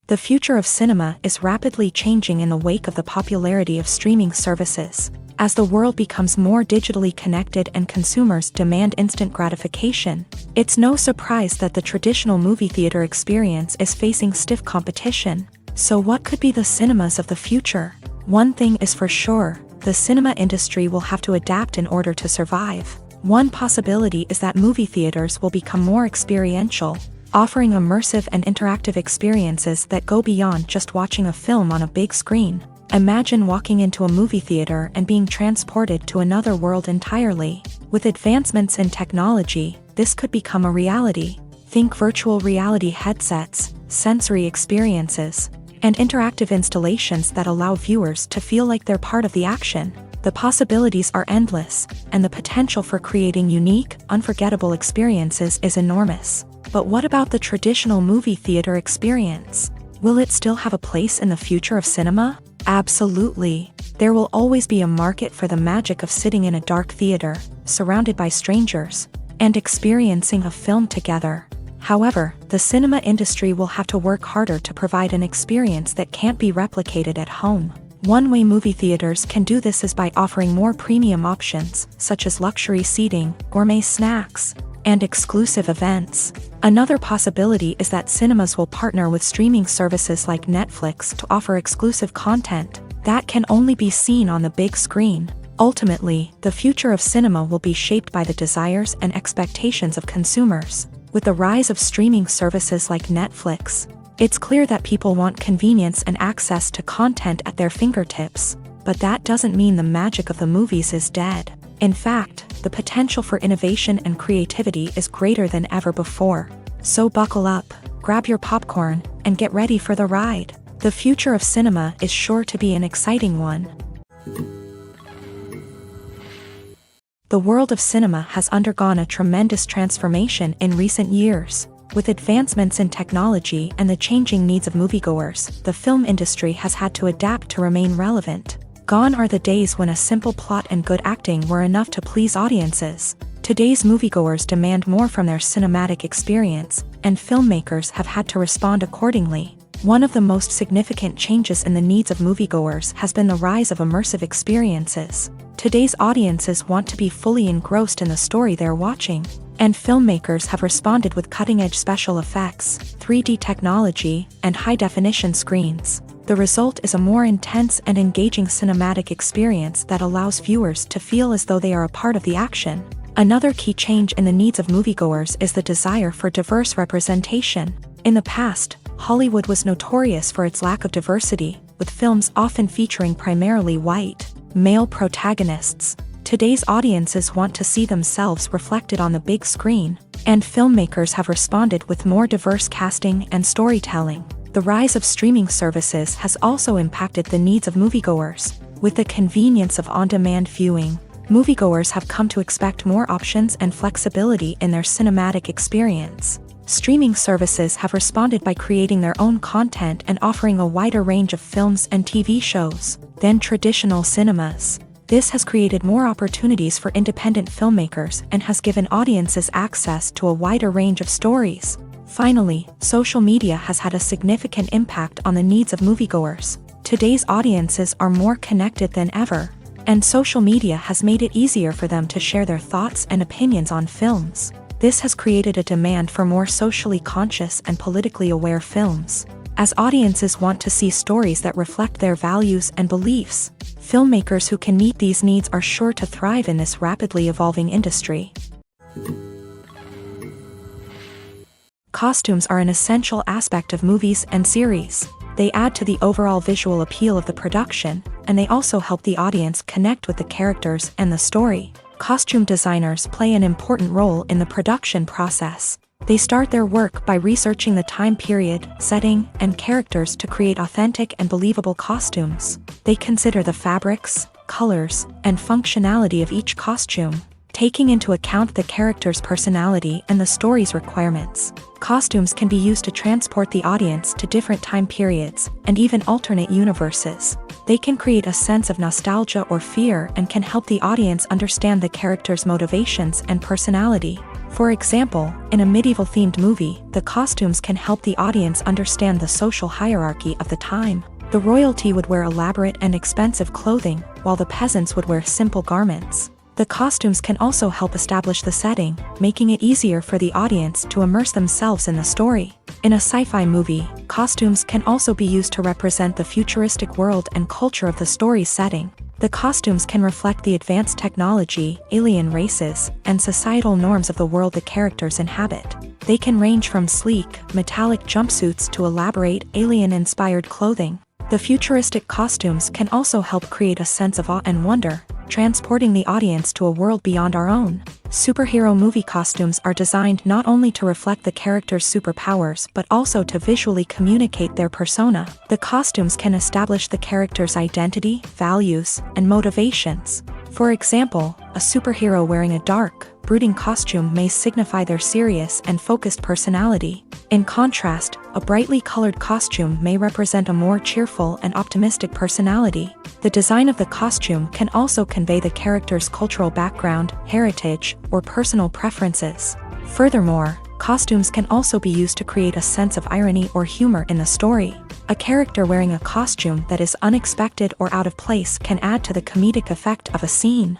The future of cinema is rapidly changing in the wake of the popularity of streaming services. As the world becomes more digitally connected and consumers demand instant gratification, it's no surprise that the traditional movie theater experience is facing stiff competition. So what could be the cinemas of the future? One thing is for sure, the cinema industry will have to adapt in order to survive. One possibility is that movie theaters will become more experiential, offering immersive and interactive experiences that go beyond just watching a film on a big screen. Imagine walking into a movie theater and being transported to another world entirely. With advancements in technology, this could become a reality. Think virtual reality headsets, sensory experiences, and interactive installations that allow viewers to feel like they're part of the action. The possibilities are endless, and the potential for creating unique, unforgettable experiences is enormous. But what about the traditional movie theater experience? Will it still have a place in the future of cinema? Absolutely. There will always be a market for the magic of sitting in a dark theater, surrounded by strangers, and experiencing a film together. However, the cinema industry will have to work harder to provide an experience that can't be replicated at home. One way movie theaters can do this is by offering more premium options, such as luxury seating, gourmet snacks, and exclusive events. Another possibility is that cinemas will partner with streaming services like Netflix to offer exclusive content that can only be seen on the big screen. Ultimately, the future of cinema will be shaped by the desires and expectations of consumers. With the rise of streaming services like Netflix, it's clear that people want convenience and access to content at their fingertips. But that doesn't mean the magic of the movies is dead. In fact, the potential for innovation and creativity is greater than ever before. So buckle up, grab your popcorn, and get ready for the ride. The future of cinema is sure to be an exciting one. The world of cinema has undergone a tremendous transformation in recent years. With advancements in technology and the changing needs of moviegoers, the film industry has had to adapt to remain relevant. Gone are the days when a simple plot and good acting were enough to please audiences. Today's moviegoers demand more from their cinematic experience, and filmmakers have had to respond accordingly. One of the most significant changes in the needs of moviegoers has been the rise of immersive experiences. Today's audiences want to be fully engrossed in the story they're watching, and filmmakers have responded with cutting-edge special effects, 3D technology, and high-definition screens. The result is a more intense and engaging cinematic experience that allows viewers to feel as though they are a part of the action. Another key change in the needs of moviegoers is the desire for diverse representation. In the past, Hollywood was notorious for its lack of diversity, with films often featuring primarily white, male protagonists. Today's audiences want to see themselves reflected on the big screen, and filmmakers have responded with more diverse casting and storytelling. The rise of streaming services has also impacted the needs of moviegoers. With the convenience of on-demand viewing, moviegoers have come to expect more options and flexibility in their cinematic experience. Streaming services have responded by creating their own content and offering a wider range of films and TV shows than traditional cinemas. This has created more opportunities for independent filmmakers and has given audiences access to a wider range of stories. Finally, social media has had a significant impact on the needs of moviegoers. Today's audiences are more connected than ever, and social media has made it easier for them to share their thoughts and opinions on films. This has created a demand for more socially conscious and politically aware films. As audiences want to see stories that reflect their values and beliefs, filmmakers who can meet these needs are sure to thrive in this rapidly evolving industry. Costumes are an essential aspect of movies and series. They add to the overall visual appeal of the production, and they also help the audience connect with the characters and the story. Costume designers play an important role in the production process. They start their work by researching the time period, setting, and characters to create authentic and believable costumes. They consider the fabrics, colors, and functionality of each costume, taking into account the character's personality and the story's requirements. Costumes can be used to transport the audience to different time periods and even alternate universes. They can create a sense of nostalgia or fear and can help the audience understand the character's motivations and personality. For example, in a medieval-themed movie, the costumes can help the audience understand the social hierarchy of the time. The royalty would wear elaborate and expensive clothing, while the peasants would wear simple garments. The costumes can also help establish the setting, making it easier for the audience to immerse themselves in the story. In a sci-fi movie, costumes can also be used to represent the futuristic world and culture of the story's setting. The costumes can reflect the advanced technology, alien races, and societal norms of the world the characters inhabit. They can range from sleek, metallic jumpsuits to elaborate, alien-inspired clothing. The futuristic costumes can also help create a sense of awe and wonder, transporting the audience to a world beyond our own. Superhero movie costumes are designed not only to reflect the character's superpowers but also to visually communicate their persona. The costumes can establish the character's identity, values, and motivations. For example, a superhero wearing a dark, brooding costume may signify their serious and focused personality. In contrast, a brightly colored costume may represent a more cheerful and optimistic personality. The design of the costume can also convey the character's cultural background, heritage, or personal preferences. Furthermore, costumes can also be used to create a sense of irony or humor in the story. A character wearing a costume that is unexpected or out of place can add to the comedic effect of a scene.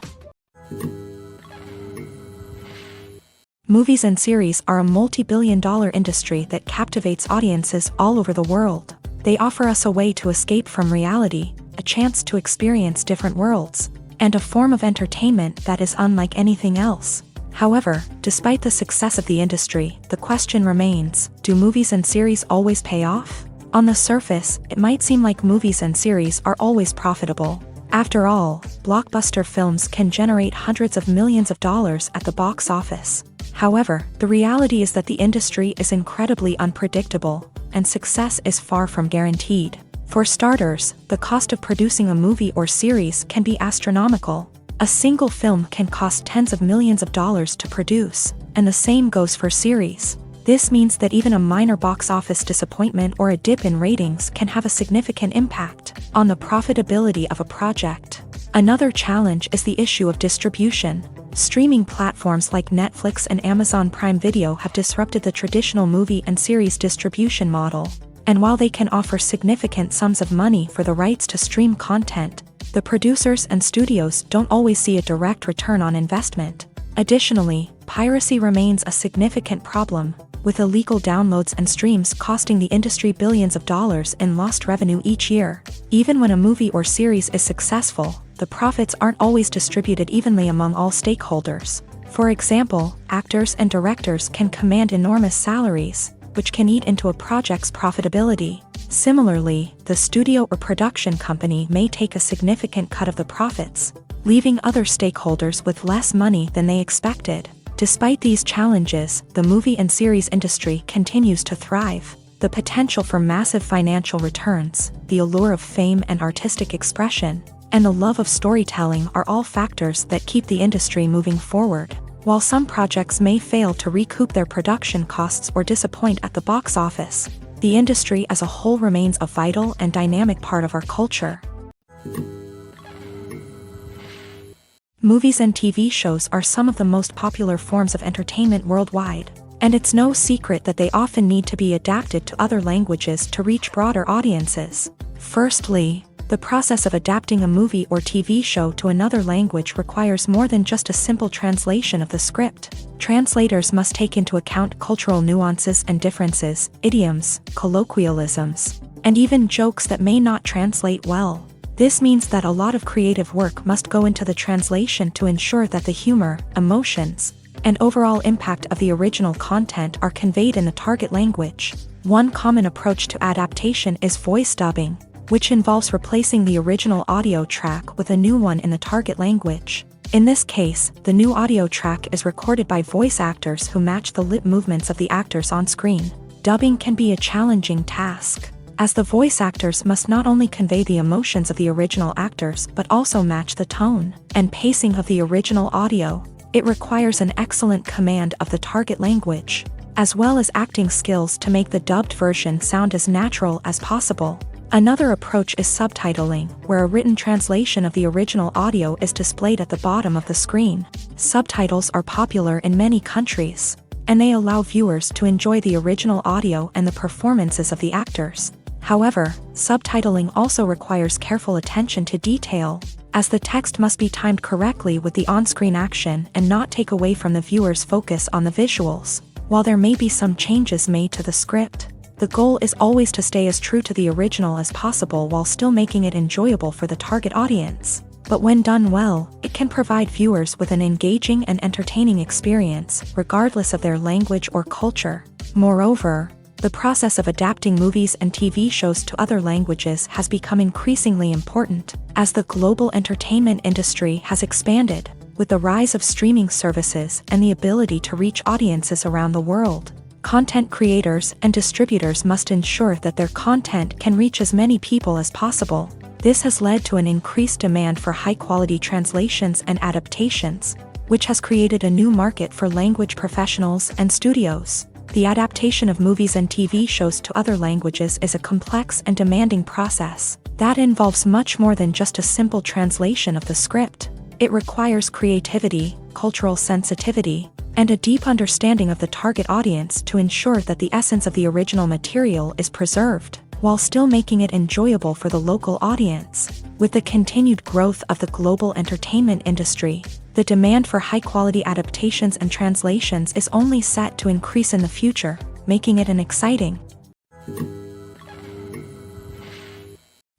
Movies and series are a multi-billion-dollar industry that captivates audiences all over the world. They offer us a way to escape from reality, a chance to experience different worlds, and a form of entertainment that is unlike anything else. However, despite the success of the industry, the question remains, do movies and series always pay off? On the surface, it might seem like movies and series are always profitable. After all, blockbuster films can generate hundreds of millions of dollars at the box office. However, the reality is that the industry is incredibly unpredictable, and success is far from guaranteed. For starters, the cost of producing a movie or series can be astronomical. A single film can cost tens of millions of dollars to produce, and the same goes for series. This means that even a minor box office disappointment or a dip in ratings can have a significant impact on the profitability of a project. Another challenge is the issue of distribution. Streaming platforms like Netflix and Amazon Prime Video have disrupted the traditional movie and series distribution model. And while they can offer significant sums of money for the rights to stream content, the producers and studios don't always see a direct return on investment. Additionally, piracy remains a significant problem, with illegal downloads and streams costing the industry billions of dollars in lost revenue each year. Even when a movie or series is successful, the profits aren't always distributed evenly among all stakeholders. For example, actors and directors can command enormous salaries, which can eat into a project's profitability. Similarly, the studio or production company may take a significant cut of the profits, leaving other stakeholders with less money than they expected. Despite these challenges, the movie and series industry continues to thrive. The potential for massive financial returns, the allure of fame and artistic expression, and the love of storytelling are all factors that keep the industry moving forward. While some projects may fail to recoup their production costs or disappoint at the box office, the industry as a whole remains a vital and dynamic part of our culture. Movies and TV shows are some of the most popular forms of entertainment worldwide, and it's no secret that they often need to be adapted to other languages to reach broader audiences. Firstly, the process of adapting a movie or TV show to another language requires more than just a simple translation of the script. Translators must take into account cultural nuances and differences, idioms, colloquialisms, and even jokes that may not translate well. This means that a lot of creative work must go into the translation to ensure that the humor, emotions, and overall impact of the original content are conveyed in the target language. One common approach to adaptation is voice dubbing, which involves replacing the original audio track with a new one in the target language. In this case, the new audio track is recorded by voice actors who match the lip movements of the actors on screen. Dubbing can be a challenging task, as the voice actors must not only convey the emotions of the original actors but also match the tone and pacing of the original audio. It requires an excellent command of the target language, as well as acting skills to make the dubbed version sound as natural as possible. Another approach is subtitling, where a written translation of the original audio is displayed at the bottom of the screen. Subtitles are popular in many countries, and they allow viewers to enjoy the original audio and the performances of the actors. However, subtitling also requires careful attention to detail, as the text must be timed correctly with the on-screen action and not take away from the viewer's focus on the visuals. While there may be some changes made to the script, the goal is always to stay as true to the original as possible while still making it enjoyable for the target audience. But when done well, it can provide viewers with an engaging and entertaining experience, regardless of their language or culture. Moreover, the process of adapting movies and TV shows to other languages has become increasingly important, as the global entertainment industry has expanded, with the rise of streaming services and the ability to reach audiences around the world. Content creators and distributors must ensure that their content can reach as many people as possible. This has led to an increased demand for high-quality translations and adaptations, which has created a new market for language professionals and studios. The adaptation of movies and TV shows to other languages is a complex and demanding process that involves much more than just a simple translation of the script. It requires creativity, cultural sensitivity, and a deep understanding of the target audience to ensure that the essence of the original material is preserved, while still making it enjoyable for the local audience. With the continued growth of the global entertainment industry, the demand for high-quality adaptations and translations is only set to increase in the future, making it an exciting.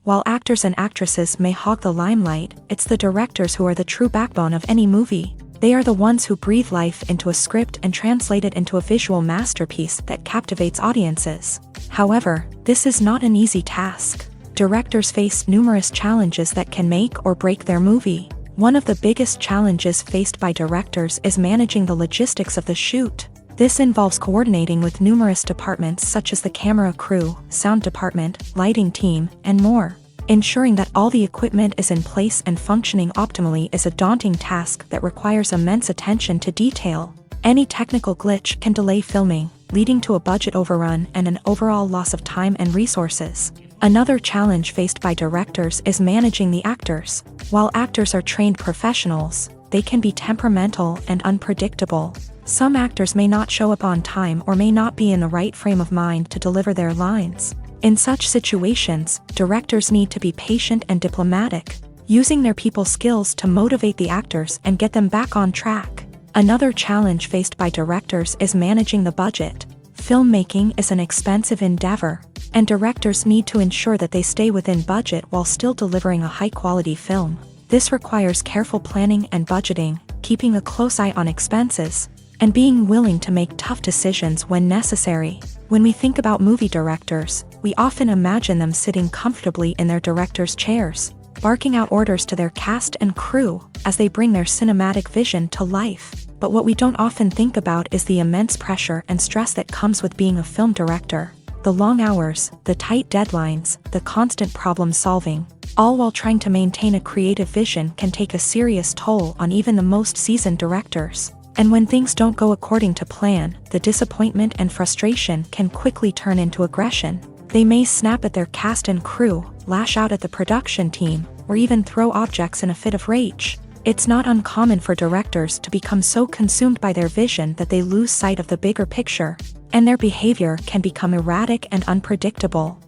While actors and actresses may hog the limelight, it's the directors who are the true backbone of any movie. They are the ones who breathe life into a script and translate it into a visual masterpiece that captivates audiences. However, this is not an easy task. Directors face numerous challenges that can make or break their movie. One of the biggest challenges faced by directors is managing the logistics of the shoot. This involves coordinating with numerous departments such as the camera crew, sound department, lighting team, and more. Ensuring that all the equipment is in place and functioning optimally is a daunting task that requires immense attention to detail. Any technical glitch can delay filming, leading to a budget overrun and an overall loss of time and resources. Another challenge faced by directors is managing the actors. While actors are trained professionals, they can be temperamental and unpredictable. Some actors may not show up on time or may not be in the right frame of mind to deliver their lines. In such situations, directors need to be patient and diplomatic, using their people skills to motivate the actors and get them back on track. Another challenge faced by directors is managing the budget. Filmmaking is an expensive endeavor, and directors need to ensure that they stay within budget while still delivering a high-quality film. This requires careful planning and budgeting, keeping a close eye on expenses, and being willing to make tough decisions when necessary. When we think about movie directors, we often imagine them sitting comfortably in their director's chairs, barking out orders to their cast and crew as they bring their cinematic vision to life. But what we don't often think about is the immense pressure and stress that comes with being a film director. The long hours, the tight deadlines, the constant problem solving, all while trying to maintain a creative vision can take a serious toll on even the most seasoned directors. And when things don't go according to plan, the disappointment and frustration can quickly turn into aggression. They may snap at their cast and crew, lash out at the production team, or even throw objects in a fit of rage. It's not uncommon for directors to become so consumed by their vision that they lose sight of the bigger picture, and their behavior can become erratic and unpredictable.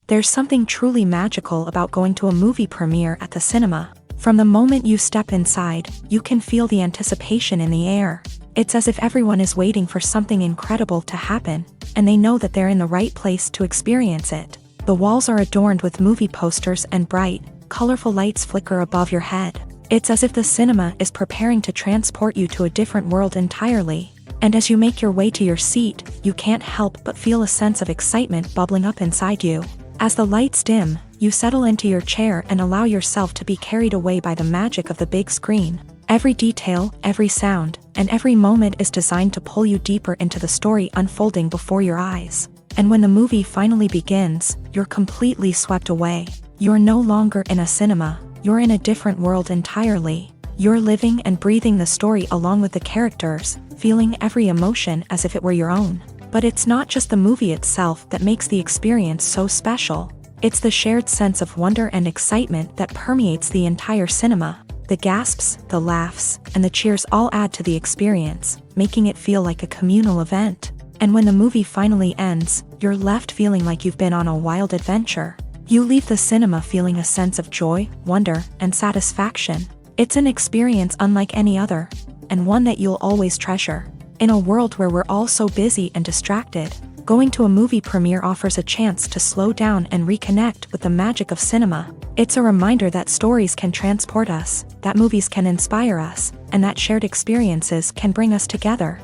There's something truly magical about going to a movie premiere at the cinema. From the moment you step inside, you can feel the anticipation in the air. It's as if everyone is waiting for something incredible to happen, and they know that they're in the right place to experience it. The walls are adorned with movie posters and bright, colorful lights flicker above your head. It's as if the cinema is preparing to transport you to a different world entirely. And as you make your way to your seat, you can't help but feel a sense of excitement bubbling up inside you. As the lights dim, you settle into your chair and allow yourself to be carried away by the magic of the big screen. Every detail, every sound, and every moment is designed to pull you deeper into the story unfolding before your eyes. And when the movie finally begins, you're completely swept away. You're no longer in a cinema, you're in a different world entirely. You're living and breathing the story along with the characters, feeling every emotion as if it were your own. But it's not just the movie itself that makes the experience so special. It's the shared sense of wonder and excitement that permeates the entire cinema. The gasps, the laughs, and the cheers all add to the experience, making it feel like a communal event. And when the movie finally ends, you're left feeling like you've been on a wild adventure. You leave the cinema feeling a sense of joy, wonder, and satisfaction. It's an experience unlike any other, and one that you'll always treasure. In a world where we're all so busy and distracted, going to a movie premiere offers a chance to slow down and reconnect with the magic of cinema. It's a reminder that stories can transport us, that movies can inspire us, and that shared experiences can bring us together.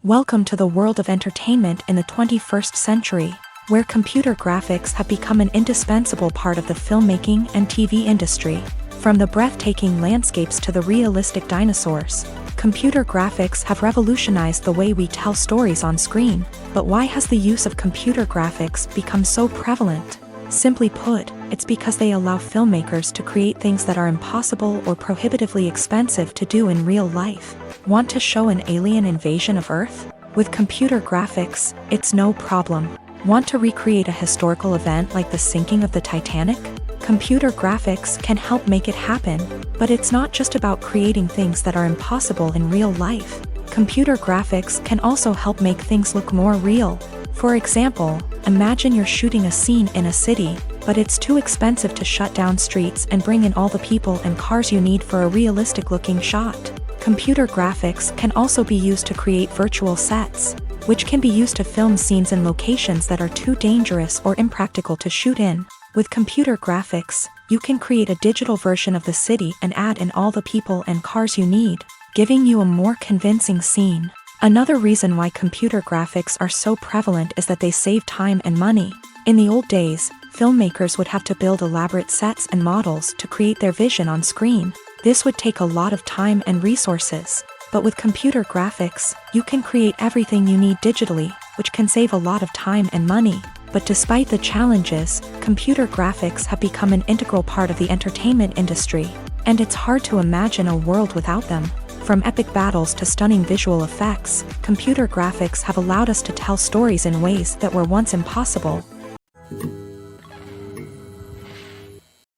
Welcome to the world of entertainment in the 21st century, where computer graphics have become an indispensable part of the filmmaking and TV industry. From the breathtaking landscapes to the realistic dinosaurs, computer graphics have revolutionized the way we tell stories on screen. But why has the use of computer graphics become so prevalent? Simply put, it's because they allow filmmakers to create things that are impossible or prohibitively expensive to do in real life. Want to show an alien invasion of Earth? With computer graphics, it's no problem. Want to recreate a historical event like the sinking of the Titanic? Computer graphics can help make it happen, but it's not just about creating things that are impossible in real life. Computer graphics can also help make things look more real. For example, imagine you're shooting a scene in a city, but it's too expensive to shut down streets and bring in all the people and cars you need for a realistic-looking shot. Computer graphics can also be used to create virtual sets, which can be used to film scenes in locations that are too dangerous or impractical to shoot in. With computer graphics, you can create a digital version of the city and add in all the people and cars you need, giving you a more convincing scene. Another reason why computer graphics are so prevalent is that they save time and money. In the old days, filmmakers would have to build elaborate sets and models to create their vision on screen. This would take a lot of time and resources. But with computer graphics, you can create everything you need digitally, which can save a lot of time and money. But despite the challenges, computer graphics have become an integral part of the entertainment industry, and it's hard to imagine a world without them. From epic battles to stunning visual effects, computer graphics have allowed us to tell stories in ways that were once impossible.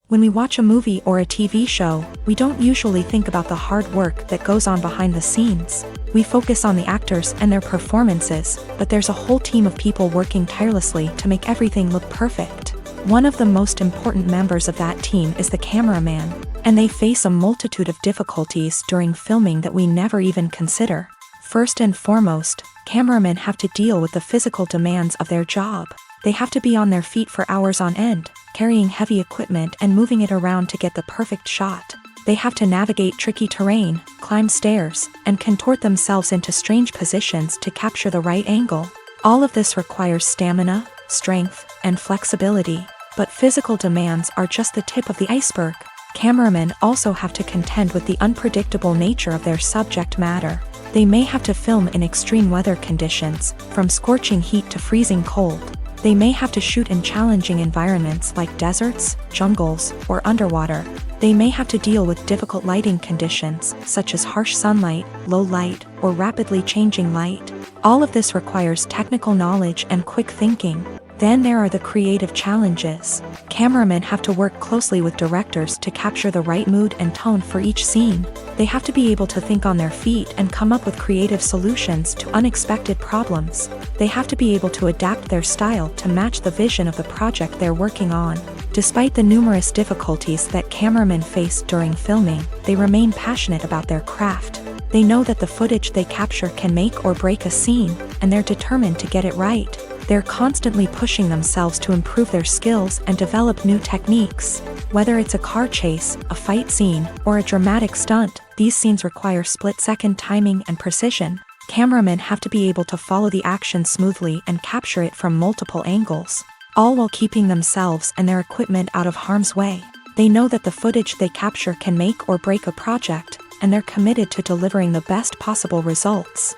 When we watch a movie or a TV show, we don't usually think about the hard work that goes on behind the scenes. We focus on the actors and their performances, but there's a whole team of people working tirelessly to make everything look perfect. One of the most important members of that team is the cameraman, and they face a multitude of difficulties during filming that we never even consider. First and foremost, cameramen have to deal with the physical demands of their job. They have to be on their feet for hours on end, carrying heavy equipment and moving it around to get the perfect shot. They have to navigate tricky terrain, climb stairs, and contort themselves into strange positions to capture the right angle. All of this requires stamina, strength, and flexibility. But physical demands are just the tip of the iceberg. Cameramen also have to contend with the unpredictable nature of their subject matter. They may have to film in extreme weather conditions, from scorching heat to freezing cold. They may have to shoot in challenging environments like deserts, jungles, or underwater. They may have to deal with difficult lighting conditions, such as harsh sunlight, low light, or rapidly changing light. All of this requires technical knowledge and quick thinking. Then there are the creative challenges. Cameramen have to work closely with directors to capture the right mood and tone for each scene. They have to be able to think on their feet and come up with creative solutions to unexpected problems. They have to be able to adapt their style to match the vision of the project they're working on. Despite the numerous difficulties that cameramen face during filming, they remain passionate about their craft. They know that the footage they capture can make or break a scene, and they're determined to get it right. They're constantly pushing themselves to improve their skills and develop new techniques. Whether it's a car chase, a fight scene, or a dramatic stunt, these scenes require split-second timing and precision. Cameramen have to be able to follow the action smoothly and capture it from multiple angles, all while keeping themselves and their equipment out of harm's way. They know that the footage they capture can make or break a project, and they're committed to delivering the best possible results.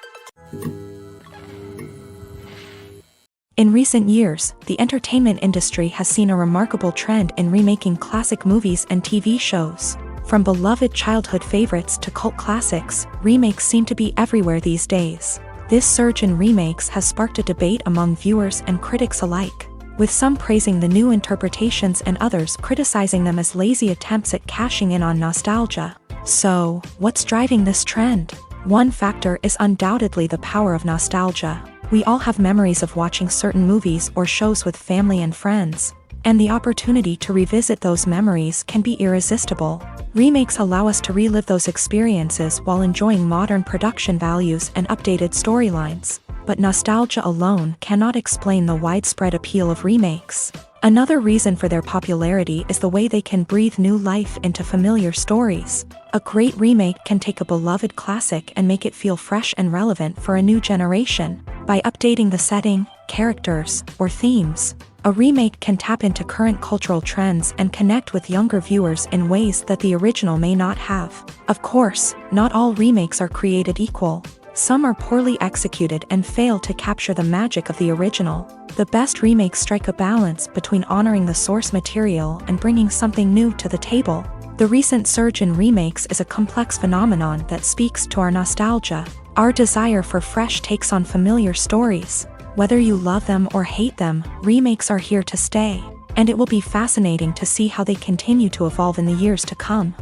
In recent years, the entertainment industry has seen a remarkable trend in remaking classic movies and TV shows. From beloved childhood favorites to cult classics, remakes seem to be everywhere these days. This surge in remakes has sparked a debate among viewers and critics alike, with some praising the new interpretations and others criticizing them as lazy attempts at cashing in on nostalgia. So, what's driving this trend? One factor is undoubtedly the power of nostalgia. We all have memories of watching certain movies or shows with family and friends, and the opportunity to revisit those memories can be irresistible. Remakes allow us to relive those experiences while enjoying modern production values and updated storylines. But nostalgia alone cannot explain the widespread appeal of remakes. Another reason for their popularity is the way they can breathe new life into familiar stories. A great remake can take a beloved classic and make it feel fresh and relevant for a new generation. By updating the setting, characters, or themes, a remake can tap into current cultural trends and connect with younger viewers in ways that the original may not have. Of course, not all remakes are created equal. Some are poorly executed and fail to capture the magic of the original. The best remakes strike a balance between honoring the source material and bringing something new to the table. The recent surge in remakes is a complex phenomenon that speaks to our nostalgia, our desire for fresh takes on familiar stories. Whether you love them or hate them, remakes are here to stay, and it will be fascinating to see how they continue to evolve in the years to come.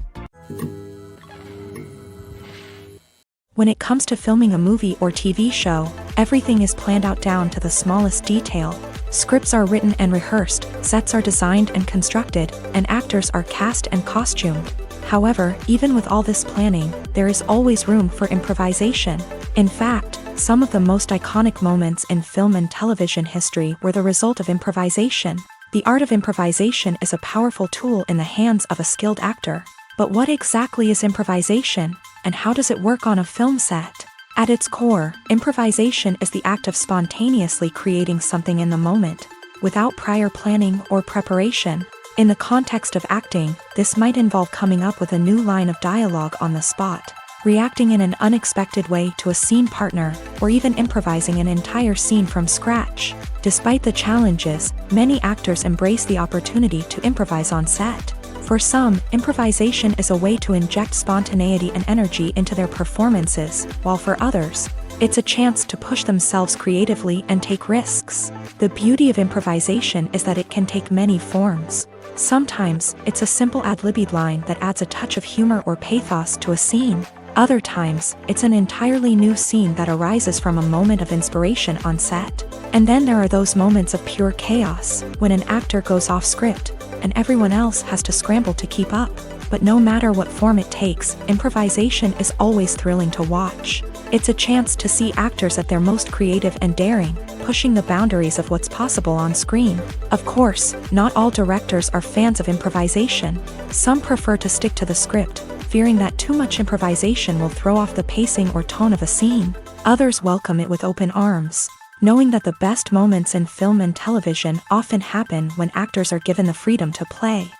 When it comes to filming a movie or TV show, everything is planned out down to the smallest detail. Scripts are written and rehearsed, sets are designed and constructed, and actors are cast and costumed. However, even with all this planning, there is always room for improvisation. In fact, some of the most iconic moments in film and television history were the result of improvisation. The art of improvisation is a powerful tool in the hands of a skilled actor. But what exactly is improvisation, and how does it work on a film set? At its core, improvisation is the act of spontaneously creating something in the moment, without prior planning or preparation. In the context of acting, this might involve coming up with a new line of dialogue on the spot, reacting in an unexpected way to a scene partner, or even improvising an entire scene from scratch. Despite the challenges, many actors embrace the opportunity to improvise on set. For some, improvisation is a way to inject spontaneity and energy into their performances, while for others, it's a chance to push themselves creatively and take risks. The beauty of improvisation is that it can take many forms. Sometimes, it's a simple ad-libbed line that adds a touch of humor or pathos to a scene. Other times, it's an entirely new scene that arises from a moment of inspiration on set. And then there are those moments of pure chaos, when an actor goes off script, and everyone else has to scramble to keep up. But no matter what form it takes, improvisation is always thrilling to watch. It's a chance to see actors at their most creative and daring, pushing the boundaries of what's possible on screen. Of course, not all directors are fans of improvisation. Some prefer to stick to the script, fearing that too much improvisation will throw off the pacing or tone of a scene. Others welcome it with open arms, knowing that the best moments in film and television often happen when actors are given the freedom to play.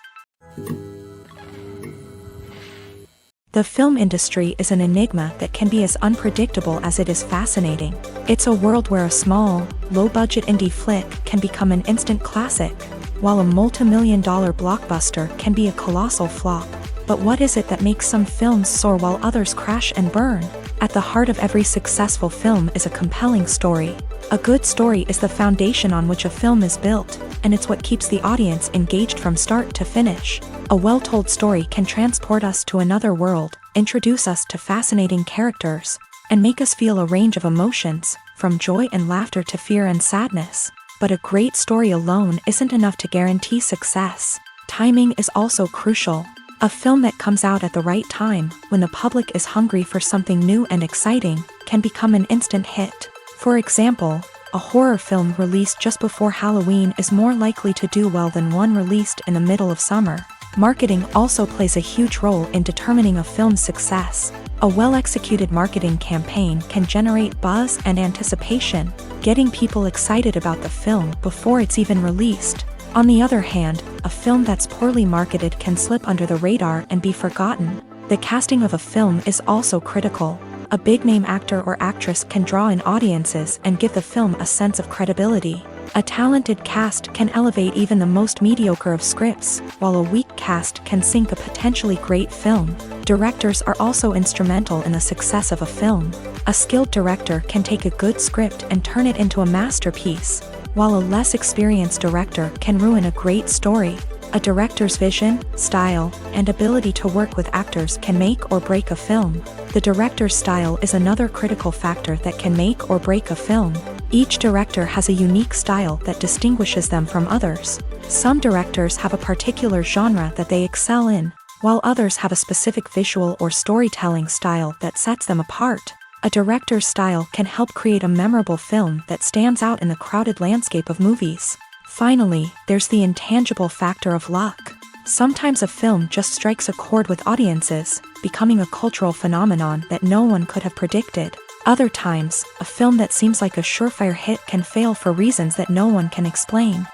The film industry is an enigma that can be as unpredictable as it is fascinating. It's a world where a small, low-budget indie flick can become an instant classic, while a multi-million-dollar blockbuster can be a colossal flop. But what is it that makes some films soar while others crash and burn? At the heart of every successful film is a compelling story. A good story is the foundation on which a film is built, and it's what keeps the audience engaged from start to finish. A well-told story can transport us to another world, introduce us to fascinating characters, and make us feel a range of emotions, from joy and laughter to fear and sadness. But a great story alone isn't enough to guarantee success. Timing is also crucial. A film that comes out at the right time, when the public is hungry for something new and exciting, can become an instant hit. For example, a horror film released just before Halloween is more likely to do well than one released in the middle of summer. Marketing also plays a huge role in determining a film's success. A well-executed marketing campaign can generate buzz and anticipation, getting people excited about the film before it's even released. On the other hand, a film that's poorly marketed can slip under the radar and be forgotten. The casting of a film is also critical. A big-name actor or actress can draw in audiences and give the film a sense of credibility. A talented cast can elevate even the most mediocre of scripts, while a weak cast can sink a potentially great film. Directors are also instrumental in the success of a film. A skilled director can take a good script and turn it into a masterpiece, while a less experienced director can ruin a great story. A director's vision, style, and ability to work with actors can make or break a film. The director's style is another critical factor that can make or break a film. Each director has a unique style that distinguishes them from others. Some directors have a particular genre that they excel in, while others have a specific visual or storytelling style that sets them apart. A director's style can help create a memorable film that stands out in the crowded landscape of movies. Finally, there's the intangible factor of luck. Sometimes a film just strikes a chord with audiences, becoming a cultural phenomenon that no one could have predicted. Other times, a film that seems like a surefire hit can fail for reasons that no one can explain.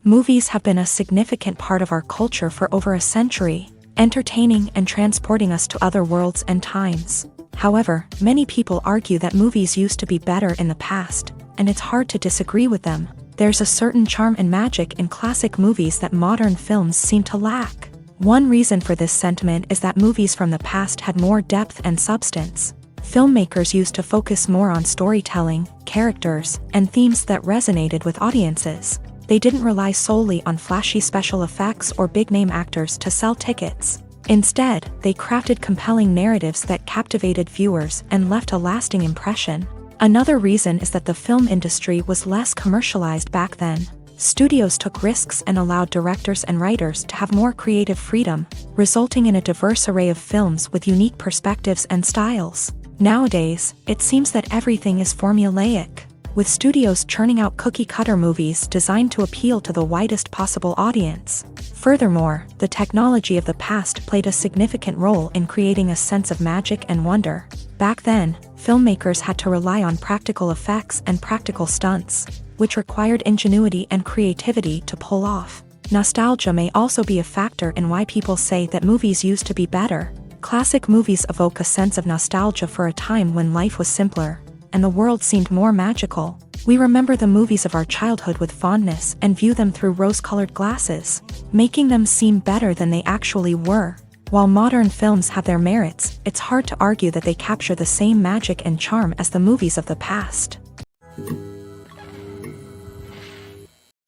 Movies have been a significant part of our culture for over a century. entertaining and transporting us to other worlds and times. However, many people argue that movies used to be better in the past, and it's hard to disagree with them. There's a certain charm and magic in classic movies that modern films seem to lack. One reason for this sentiment is that movies from the past had more depth and substance. Filmmakers used to focus more on storytelling, characters, and themes that resonated with audiences. They didn't rely solely on flashy special effects or big-name actors to sell tickets. Instead, they crafted compelling narratives that captivated viewers and left a lasting impression. Another reason is that the film industry was less commercialized back then. Studios took risks and allowed directors and writers to have more creative freedom, resulting in a diverse array of films with unique perspectives and styles. Nowadays, it seems that everything is formulaic, with studios churning out cookie-cutter movies designed to appeal to the widest possible audience. Furthermore, the technology of the past played a significant role in creating a sense of magic and wonder. Back then, filmmakers had to rely on practical effects and practical stunts, which required ingenuity and creativity to pull off. Nostalgia may also be a factor in why people say that movies used to be better. Classic movies evoke a sense of nostalgia for a time when life was simpler, and the world seemed more magical. We remember the movies of our childhood with fondness and view them through rose-colored glasses, making them seem better than they actually were. While modern films have their merits, it's hard to argue that they capture the same magic and charm as the movies of the past.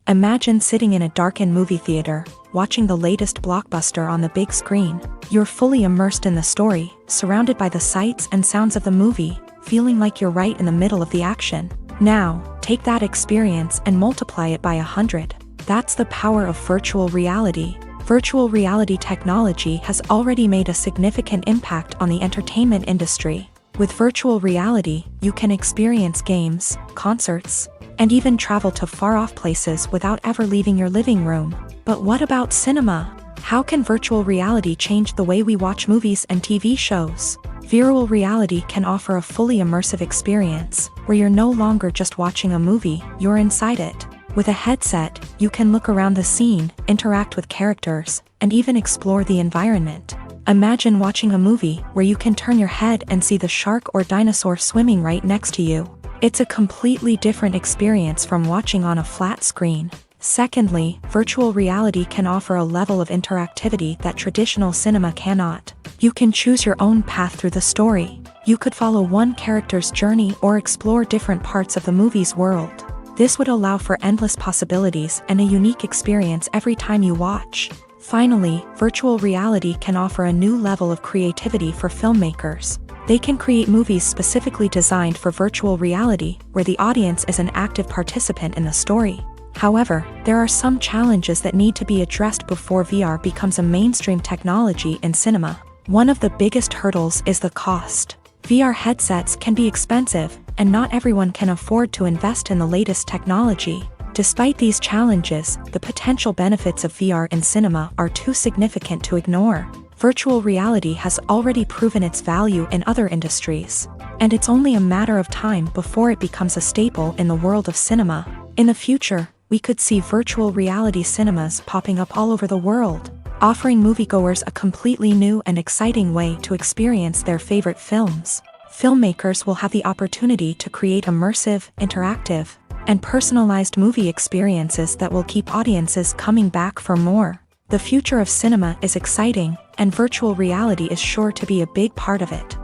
Imagine sitting in a darkened movie theater, watching the latest blockbuster on the big screen. You're fully immersed in the story, surrounded by the sights and sounds of the movie, feeling like you're right in the middle of the action. Now, take that experience and multiply it by 100. That's the power of virtual reality. Virtual reality technology has already made a significant impact on the entertainment industry. With virtual reality, you can experience games, concerts, and even travel to far-off places without ever leaving your living room. But what about cinema? How can virtual reality change the way we watch movies and TV shows? Virtual reality can offer a fully immersive experience, where you're no longer just watching a movie, you're inside it. With a headset, you can look around the scene, interact with characters, and even explore the environment. Imagine watching a movie where you can turn your head and see the shark or dinosaur swimming right next to you. It's a completely different experience from watching on a flat screen. Secondly, virtual reality can offer a level of interactivity that traditional cinema cannot. You can choose your own path through the story. You could follow one character's journey or explore different parts of the movie's world. This would allow for endless possibilities and a unique experience every time you watch. Finally, virtual reality can offer a new level of creativity for filmmakers. They can create movies specifically designed for virtual reality, where the audience is an active participant in the story. However, there are some challenges that need to be addressed before VR becomes a mainstream technology in cinema. One of the biggest hurdles is the cost. VR headsets can be expensive, and not everyone can afford to invest in the latest technology. Despite these challenges, the potential benefits of VR in cinema are too significant to ignore. Virtual reality has already proven its value in other industries, and it's only a matter of time before it becomes a staple in the world of cinema. In the future, we could see virtual reality cinemas popping up all over the world, offering moviegoers a completely new and exciting way to experience their favorite films. Filmmakers will have the opportunity to create immersive, interactive, and personalized movie experiences that will keep audiences coming back for more. The future of cinema is exciting, and virtual reality is sure to be a big part of it.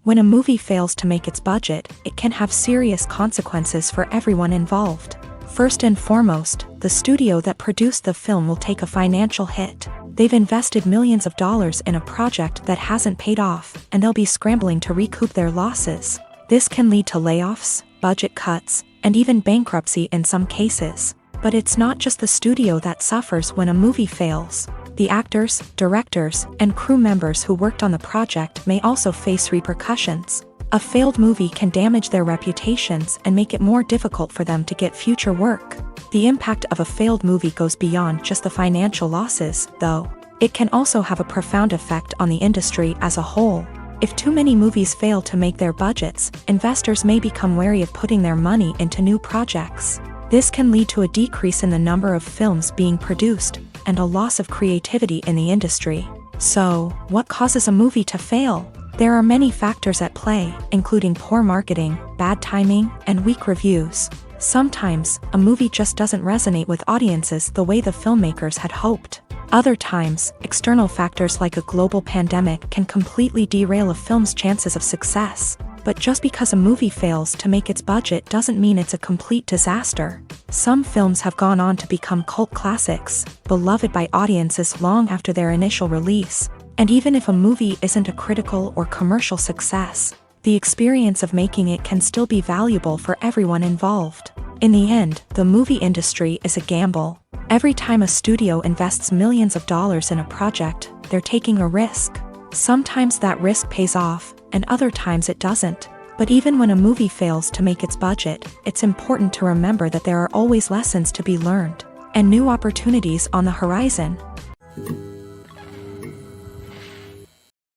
When a movie fails to make its budget, it can have serious consequences for everyone involved. First and foremost, the studio that produced the film will take a financial hit. They've invested millions of dollars in a project that hasn't paid off, and they'll be scrambling to recoup their losses. This can lead to layoffs, budget cuts, and even bankruptcy in some cases. But it's not just the studio that suffers when a movie fails. The actors, directors, and crew members who worked on the project may also face repercussions. A failed movie can damage their reputations and make it more difficult for them to get future work. The impact of a failed movie goes beyond just the financial losses, though. It can also have a profound effect on the industry as a whole. If too many movies fail to make their budgets, investors may become wary of putting their money into new projects. This can lead to a decrease in the number of films being produced, and a loss of creativity in the industry. So, what causes a movie to fail? There are many factors at play, including poor marketing, bad timing, and weak reviews. Sometimes, a movie just doesn't resonate with audiences the way the filmmakers had hoped. Other times, external factors like a global pandemic can completely derail a film's chances of success. But just because a movie fails to make its budget doesn't mean it's a complete disaster. Some films have gone on to become cult classics, beloved by audiences long after their initial release. And even if a movie isn't a critical or commercial success, the experience of making it can still be valuable for everyone involved. In the end, the movie industry is a gamble. Every time a studio invests millions of dollars in a project, they're taking a risk. Sometimes that risk pays off, and other times it doesn't. But even when a movie fails to make its budget, it's important to remember that there are always lessons to be learned, and new opportunities on the horizon.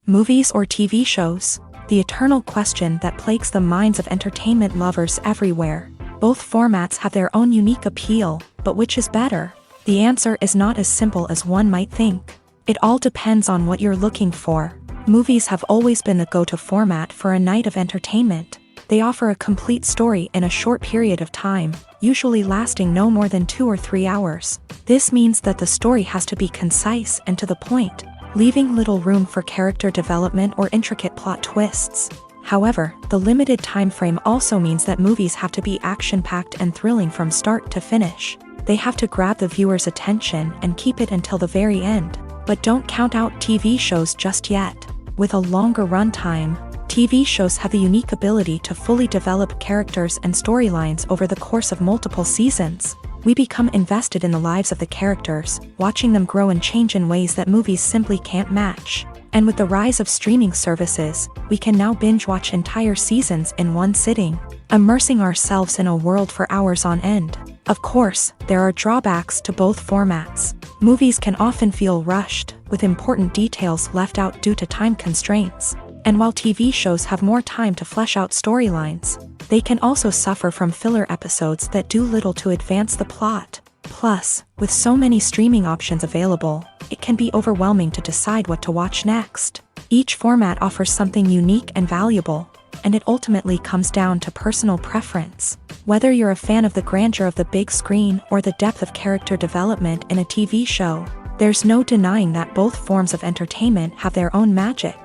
Movies or TV shows? The eternal question that plagues the minds of entertainment lovers everywhere. Both formats have their own unique appeal, but which is better? The answer is not as simple as one might think. It all depends on what you're looking for. Movies have always been the go-to format for a night of entertainment. They offer a complete story in a short period of time, usually lasting no more than 2 or 3 hours. This means that the story has to be concise and to the point, leaving little room for character development or intricate plot twists. However, the limited time frame also means that movies have to be action-packed and thrilling from start to finish. They have to grab the viewer's attention and keep it until the very end. But don't count out TV shows just yet. With a longer runtime, TV shows have the unique ability to fully develop characters and storylines over the course of multiple seasons. We become invested in the lives of the characters, watching them grow and change in ways that movies simply can't match. And with the rise of streaming services, we can now binge-watch entire seasons in one sitting, immersing ourselves in a world for hours on end. Of course, there are drawbacks to both formats. Movies can often feel rushed, with important details left out due to time constraints. And while TV shows have more time to flesh out storylines, they can also suffer from filler episodes that do little to advance the plot. Plus, with so many streaming options available, it can be overwhelming to decide what to watch next. Each format offers something unique and valuable, and it ultimately comes down to personal preference. Whether you're a fan of the grandeur of the big screen or the depth of character development in a TV show, there's no denying that both forms of entertainment have their own magic.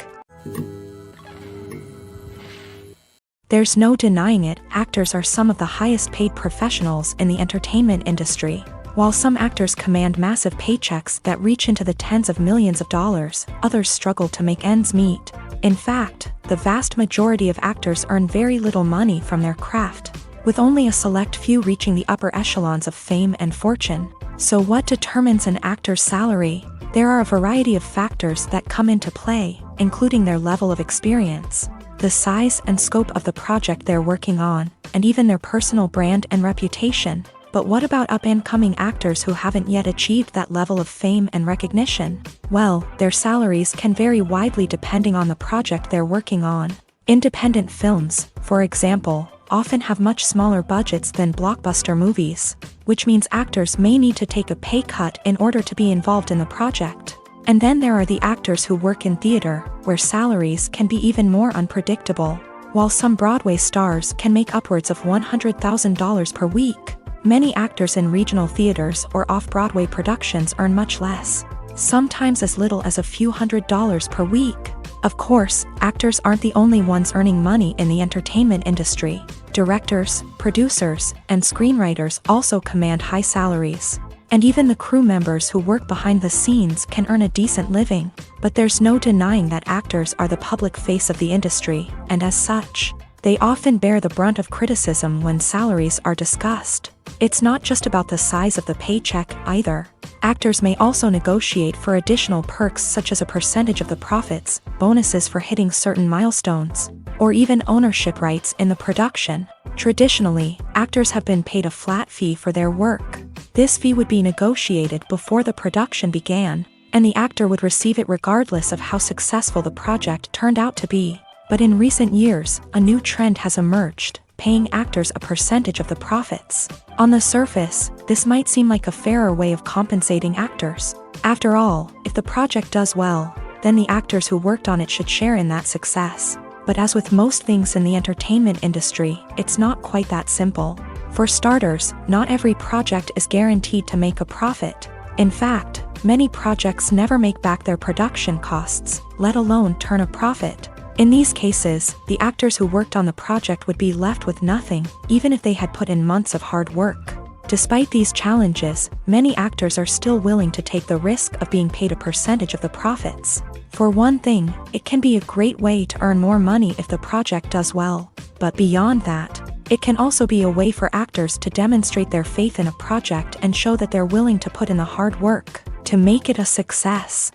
There's no denying it, actors are some of the highest paid professionals in the entertainment industry. While some actors command massive paychecks that reach into the tens of millions of dollars, others struggle to make ends meet. In fact, the vast majority of actors earn very little money from their craft, with only a select few reaching the upper echelons of fame and fortune. So what determines an actor's salary? There are a variety of factors that come into play, including their level of experience, the size and scope of the project they're working on, and even their personal brand and reputation. But what about up-and-coming actors who haven't yet achieved that level of fame and recognition? Well, their salaries can vary widely depending on the project they're working on. Independent films, for example, often have much smaller budgets than blockbuster movies, which means actors may need to take a pay cut in order to be involved in the project. And then there are the actors who work in theater, where salaries can be even more unpredictable. While some Broadway stars can make upwards of $100,000 per week, many actors in regional theaters or off-Broadway productions earn much less, sometimes as little as a few $100s per week. Of course, actors aren't the only ones earning money in the entertainment industry. Directors, producers, and screenwriters also command high salaries. And even the crew members who work behind the scenes can earn a decent living. But there's no denying that actors are the public face of the industry, and as such, they often bear the brunt of criticism when salaries are discussed. It's not just about the size of the paycheck either. Actors may also negotiate for additional perks such as a percentage of the profits, bonuses for hitting certain milestones, or even ownership rights in the production. Traditionally, actors have been paid a flat fee for their work. This fee would be negotiated before the production began, and the actor would receive it regardless of how successful the project turned out to be. But in recent years, a new trend has emerged: paying actors a percentage of the profits. On the surface, this might seem like a fairer way of compensating actors. After all, if the project does well, then the actors who worked on it should share in that success. But as with most things in the entertainment industry, it's not quite that simple. For starters, not every project is guaranteed to make a profit. In fact, many projects never make back their production costs, let alone turn a profit. In these cases, the actors who worked on the project would be left with nothing, even if they had put in months of hard work. Despite these challenges, many actors are still willing to take the risk of being paid a percentage of the profits. For one thing, it can be a great way to earn more money if the project does well. But beyond that, it can also be a way for actors to demonstrate their faith in a project and show that they're willing to put in the hard work to make it a success.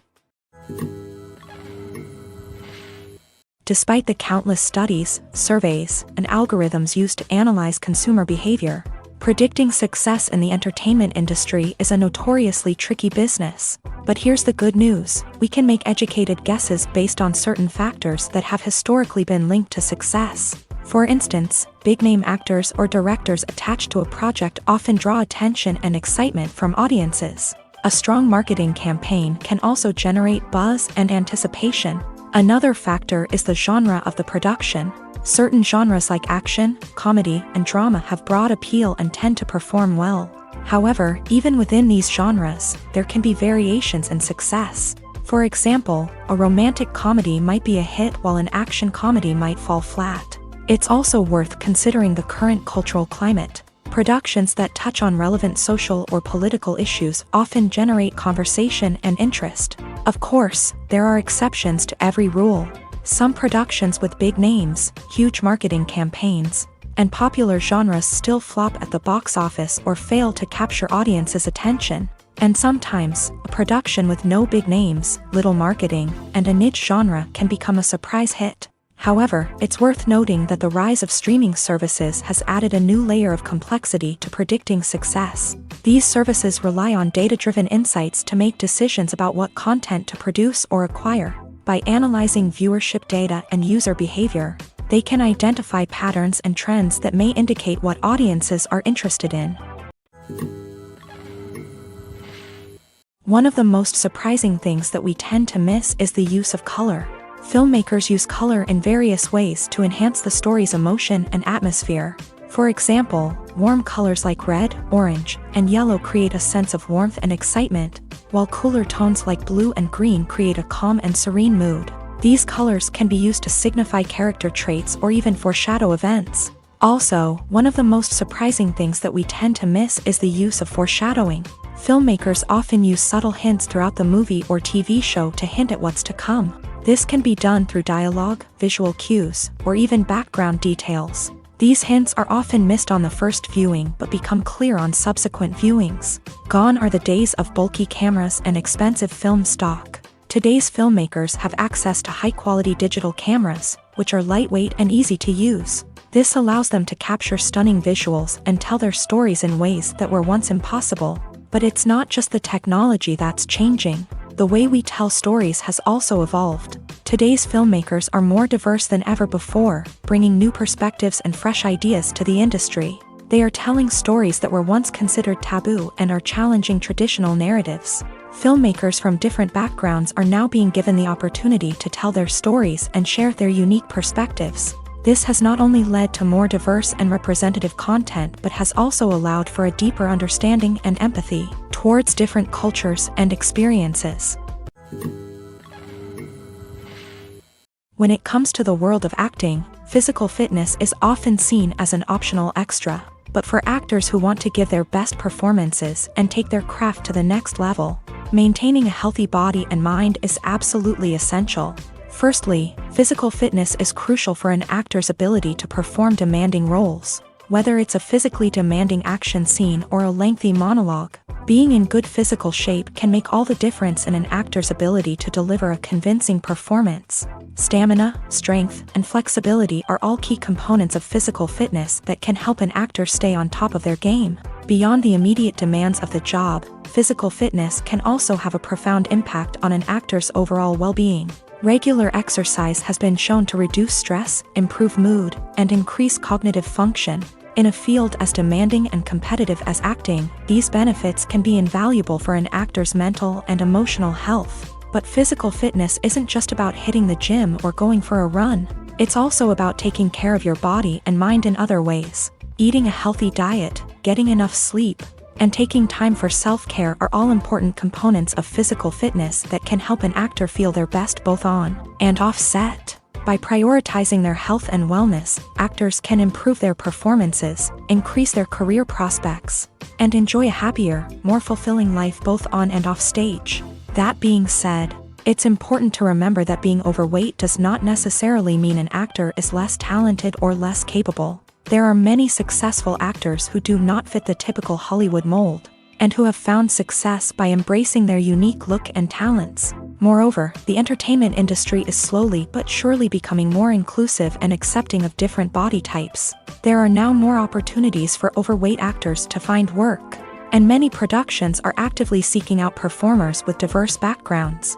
Despite the countless studies, surveys, and algorithms used to analyze consumer behavior, predicting success in the entertainment industry is a notoriously tricky business. But here's the good news: we can make educated guesses based on certain factors that have historically been linked to success. For instance, big-name actors or directors attached to a project often draw attention and excitement from audiences. A strong marketing campaign can also generate buzz and anticipation. Another factor is the genre of the production. Certain genres like action, comedy, and drama have broad appeal and tend to perform well. However, even within these genres, there can be variations in success. For example, a romantic comedy might be a hit while an action comedy might fall flat. It's also worth considering the current cultural climate. Productions that touch on relevant social or political issues often generate conversation and interest. Of course, there are exceptions to every rule. Some productions with big names, huge marketing campaigns, and popular genres still flop at the box office or fail to capture audiences' attention. And sometimes, a production with no big names, little marketing, and a niche genre can become a surprise hit. However, it's worth noting that the rise of streaming services has added a new layer of complexity to predicting success. These services rely on data-driven insights to make decisions about what content to produce or acquire. By analyzing viewership data and user behavior, they can identify patterns and trends that may indicate what audiences are interested in. One of the most surprising things that we tend to miss is the use of color. Filmmakers use color in various ways to enhance the story's emotion and atmosphere. For example, warm colors like red, orange, and yellow create a sense of warmth and excitement, while cooler tones like blue and green create a calm and serene mood. These colors can be used to signify character traits or even foreshadow events. Also, one of the most surprising things that we tend to miss is the use of foreshadowing. Filmmakers often use subtle hints throughout the movie or TV show to hint at what's to come. This can be done through dialogue, visual cues, or even background details. These hints are often missed on the first viewing but become clear on subsequent viewings. Gone are the days of bulky cameras and expensive film stock. Today's filmmakers have access to high-quality digital cameras, which are lightweight and easy to use. This allows them to capture stunning visuals and tell their stories in ways that were once impossible. But it's not just the technology that's changing. The way we tell stories has also evolved. Today's filmmakers are more diverse than ever before, bringing new perspectives and fresh ideas to the industry. They are telling stories that were once considered taboo and are challenging traditional narratives. Filmmakers from different backgrounds are now being given the opportunity to tell their stories and share their unique perspectives. This has not only led to more diverse and representative content but has also allowed for a deeper understanding and empathy towards different cultures and experiences. When it comes to the world of acting, physical fitness is often seen as an optional extra. But for actors who want to give their best performances and take their craft to the next level, maintaining a healthy body and mind is absolutely essential. Firstly, physical fitness is crucial for an actor's ability to perform demanding roles. Whether it's a physically demanding action scene or a lengthy monologue, being in good physical shape can make all the difference in an actor's ability to deliver a convincing performance. Stamina, strength, and flexibility are all key components of physical fitness that can help an actor stay on top of their game. Beyond the immediate demands of the job, physical fitness can also have a profound impact on an actor's overall well-being. Regular exercise has been shown to reduce stress, improve mood, and increase cognitive function. In a field as demanding and competitive as acting, these benefits can be invaluable for an actor's mental and emotional health. But physical fitness isn't just about hitting the gym or going for a run. It's also about taking care of your body and mind in other ways. Eating a healthy diet, getting enough sleep, and taking time for self-care are all important components of physical fitness that can help an actor feel their best both on and off set. By prioritizing their health and wellness, actors can improve their performances, increase their career prospects, and enjoy a happier, more fulfilling life both on and off stage. That being said, it's important to remember that being overweight does not necessarily mean an actor is less talented or less capable. There are many successful actors who do not fit the typical Hollywood mold, and who have found success by embracing their unique look and talents. Moreover, the entertainment industry is slowly but surely becoming more inclusive and accepting of different body types. There are now more opportunities for overweight actors to find work, and many productions are actively seeking out performers with diverse backgrounds.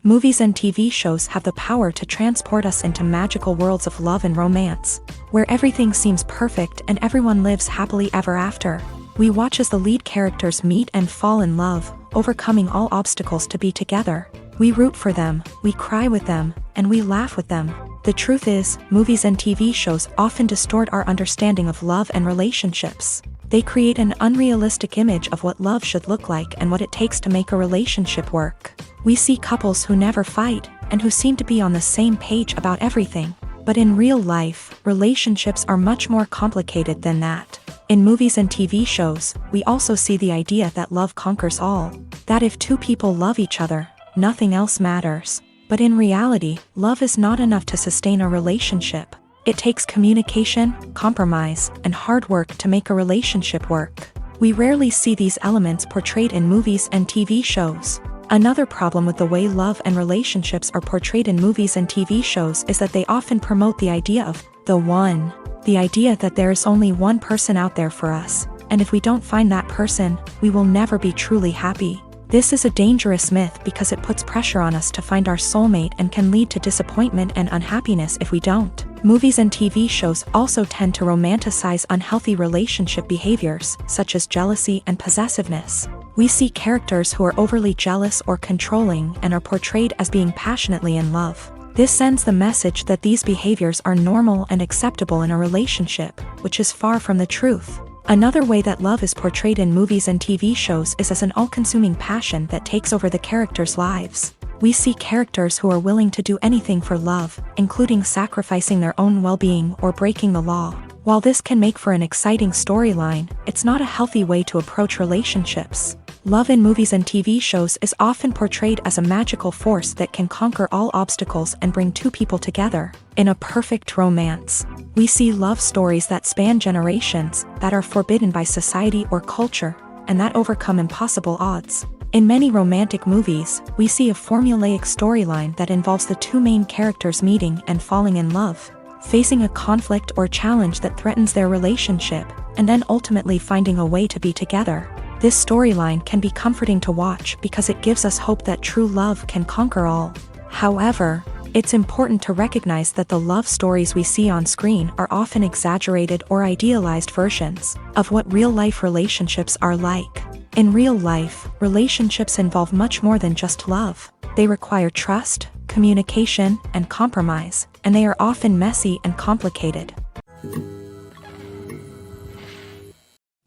Movies and TV shows have the power to transport us into magical worlds of love and romance, where everything seems perfect and everyone lives happily ever after. We watch as the lead characters meet and fall in love, overcoming all obstacles to be together. We root for them, we cry with them, and we laugh with them. The truth is, movies and TV shows often distort our understanding of love and relationships. They create an unrealistic image of what love should look like and what it takes to make a relationship work. We see couples who never fight, and who seem to be on the same page about everything. But in real life, relationships are much more complicated than that. In movies and TV shows, we also see the idea that love conquers all. That if two people love each other, nothing else matters. But in reality, love is not enough to sustain a relationship. It takes communication, compromise, and hard work to make a relationship work. We rarely see these elements portrayed in movies and TV shows. Another problem with the way love and relationships are portrayed in movies and TV shows is that they often promote the idea of the one. The idea that there is only one person out there for us, and if we don't find that person, we will never be truly happy. This is a dangerous myth because it puts pressure on us to find our soulmate and can lead to disappointment and unhappiness if we don't. Movies and TV shows also tend to romanticize unhealthy relationship behaviors, such as jealousy and possessiveness. We see characters who are overly jealous or controlling and are portrayed as being passionately in love. This sends the message that these behaviors are normal and acceptable in a relationship, which is far from the truth. Another way that love is portrayed in movies and TV shows is as an all-consuming passion that takes over the characters' lives. We see characters who are willing to do anything for love, including sacrificing their own well-being or breaking the law. While this can make for an exciting storyline, it's not a healthy way to approach relationships. Love in movies and TV shows is often portrayed as a magical force that can conquer all obstacles and bring two people together. In a perfect romance, we see love stories that span generations, that are forbidden by society or culture, and that overcome impossible odds. In many romantic movies, we see a formulaic storyline that involves the two main characters meeting and falling in love, facing a conflict or challenge that threatens their relationship, and then ultimately finding a way to be together. This storyline can be comforting to watch because it gives us hope that true love can conquer all. However, it's important to recognize that the love stories we see on screen are often exaggerated or idealized versions of what real-life relationships are like. In real life, relationships involve much more than just love. They require trust, communication, and compromise, and they are often messy and complicated.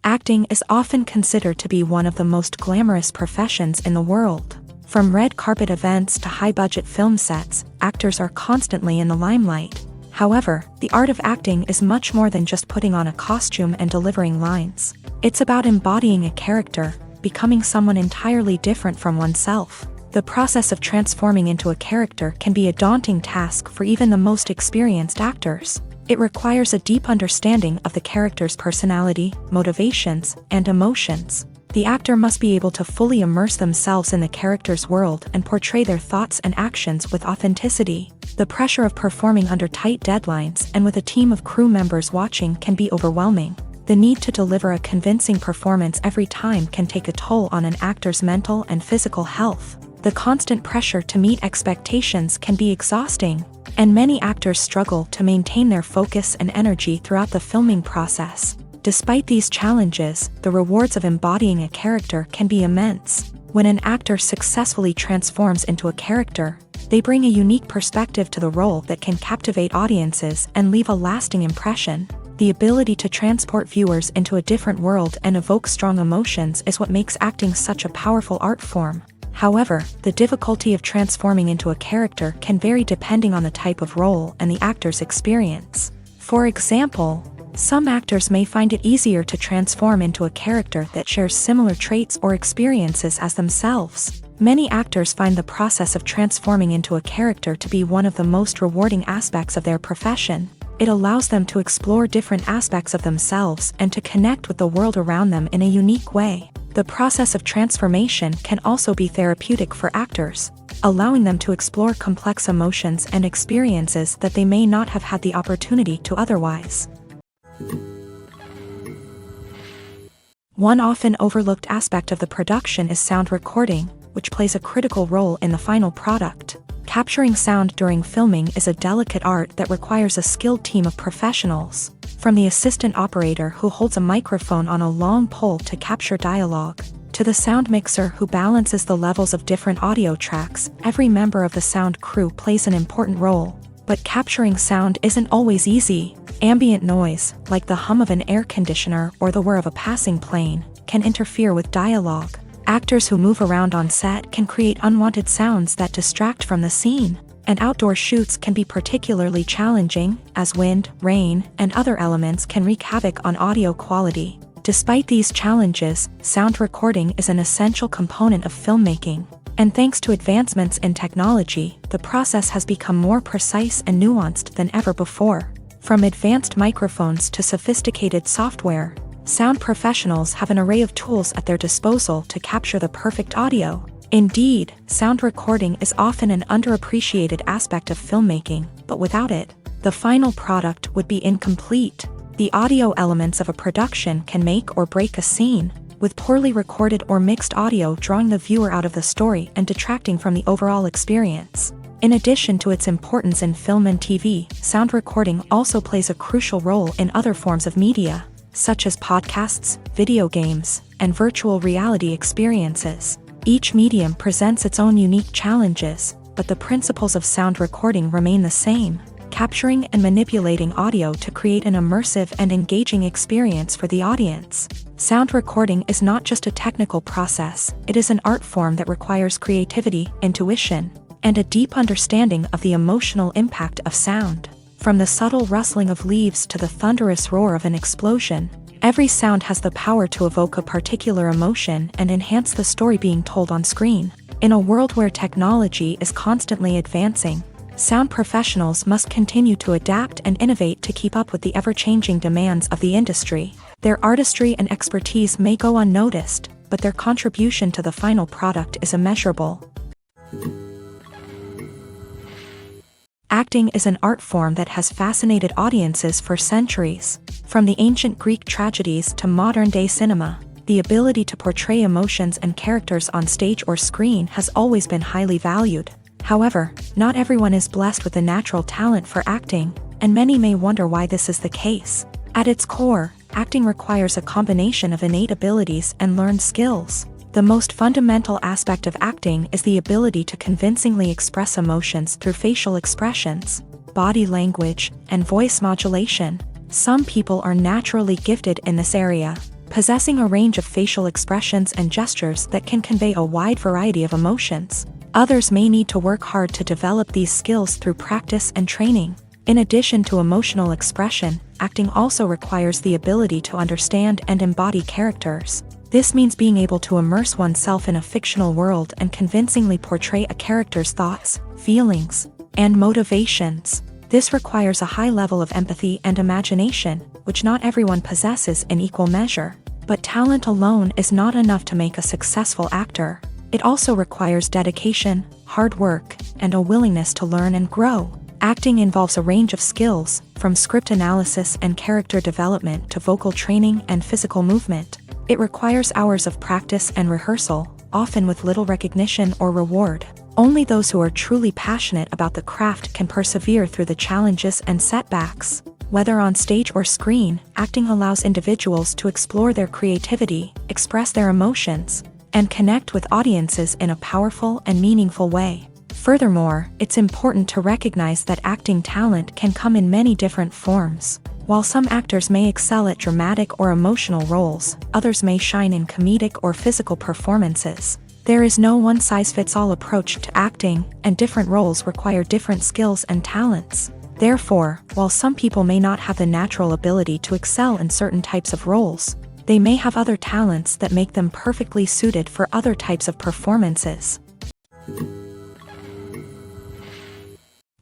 Acting is often considered to be one of the most glamorous professions in the world. From red carpet events to high-budget film sets, actors are constantly in the limelight. However, the art of acting is much more than just putting on a costume and delivering lines. It's about embodying a character, becoming someone entirely different from oneself. The process of transforming into a character can be a daunting task for even the most experienced actors. It requires a deep understanding of the character's personality, motivations, and emotions. The actor must be able to fully immerse themselves in the character's world and portray their thoughts and actions with authenticity. The pressure of performing under tight deadlines and with a team of crew members watching can be overwhelming. The need to deliver a convincing performance every time can take a toll on an actor's mental and physical health. The constant pressure to meet expectations can be exhausting, and many actors struggle to maintain their focus and energy throughout the filming process. Despite these challenges, the rewards of embodying a character can be immense. When an actor successfully transforms into a character, they bring a unique perspective to the role that can captivate audiences and leave a lasting impression. The ability to transport viewers into a different world and evoke strong emotions is what makes acting such a powerful art form. However, the difficulty of transforming into a character can vary depending on the type of role and the actor's experience. For example, some actors may find it easier to transform into a character that shares similar traits or experiences as themselves. Many actors find the process of transforming into a character to be one of the most rewarding aspects of their profession. It allows them to explore different aspects of themselves and to connect with the world around them in a unique way. The process of transformation can also be therapeutic for actors, allowing them to explore complex emotions and experiences that they may not have had the opportunity to otherwise. One often overlooked aspect of the production is sound recording, which plays a critical role in the final product. Capturing sound during filming is a delicate art that requires a skilled team of professionals. From the assistant operator who holds a microphone on a long pole to capture dialogue, to the sound mixer who balances the levels of different audio tracks, every member of the sound crew plays an important role. But capturing sound isn't always easy. Ambient noise, like the hum of an air conditioner or the whir of a passing plane, can interfere with dialogue. Actors who move around on set can create unwanted sounds that distract from the scene, and outdoor shoots can be particularly challenging, as wind, rain, and other elements can wreak havoc on audio quality. Despite these challenges, sound recording is an essential component of filmmaking, and thanks to advancements in technology, the process has become more precise and nuanced than ever before. From advanced microphones to sophisticated software, sound professionals have an array of tools at their disposal to capture the perfect audio. Indeed, sound recording is often an underappreciated aspect of filmmaking, but without it, the final product would be incomplete. The audio elements of a production can make or break a scene, with poorly recorded or mixed audio drawing the viewer out of the story and detracting from the overall experience. In addition to its importance in film and TV, sound recording also plays a crucial role in other forms of media, such as podcasts, video games, and virtual reality experiences. Each medium presents its own unique challenges, but the principles of sound recording remain the same, capturing and manipulating audio to create an immersive and engaging experience for the audience. Sound recording is not just a technical process, it is an art form that requires creativity, intuition, and a deep understanding of the emotional impact of sound. From the subtle rustling of leaves to the thunderous roar of an explosion, every sound has the power to evoke a particular emotion and enhance the story being told on screen. In a world where technology is constantly advancing, sound professionals must continue to adapt and innovate to keep up with the ever-changing demands of the industry. Their artistry and expertise may go unnoticed, but their contribution to the final product is immeasurable. Acting is an art form that has fascinated audiences for centuries. From the ancient Greek tragedies to modern-day cinema, the ability to portray emotions and characters on stage or screen has always been highly valued. However, not everyone is blessed with a natural talent for acting, and many may wonder why this is the case. At its core, acting requires a combination of innate abilities and learned skills. The most fundamental aspect of acting is the ability to convincingly express emotions through facial expressions, body language, and voice modulation. Some people are naturally gifted in this area, possessing a range of facial expressions and gestures that can convey a wide variety of emotions. Others may need to work hard to develop these skills through practice and training. In addition to emotional expression, acting also requires the ability to understand and embody characters. This means being able to immerse oneself in a fictional world and convincingly portray a character's thoughts, feelings, and motivations. This requires a high level of empathy and imagination, which not everyone possesses in equal measure. But talent alone is not enough to make a successful actor. It also requires dedication, hard work, and a willingness to learn and grow. Acting involves a range of skills, from script analysis and character development to vocal training and physical movement. It requires hours of practice and rehearsal, often with little recognition or reward. Only those who are truly passionate about the craft can persevere through the challenges and setbacks. Whether on stage or screen, acting allows individuals to explore their creativity, express their emotions, and connect with audiences in a powerful and meaningful way. Furthermore, it's important to recognize that acting talent can come in many different forms. While some actors may excel at dramatic or emotional roles, others may shine in comedic or physical performances. There is no one-size-fits-all approach to acting, and different roles require different skills and talents. Therefore, while some people may not have the natural ability to excel in certain types of roles, they may have other talents that make them perfectly suited for other types of performances.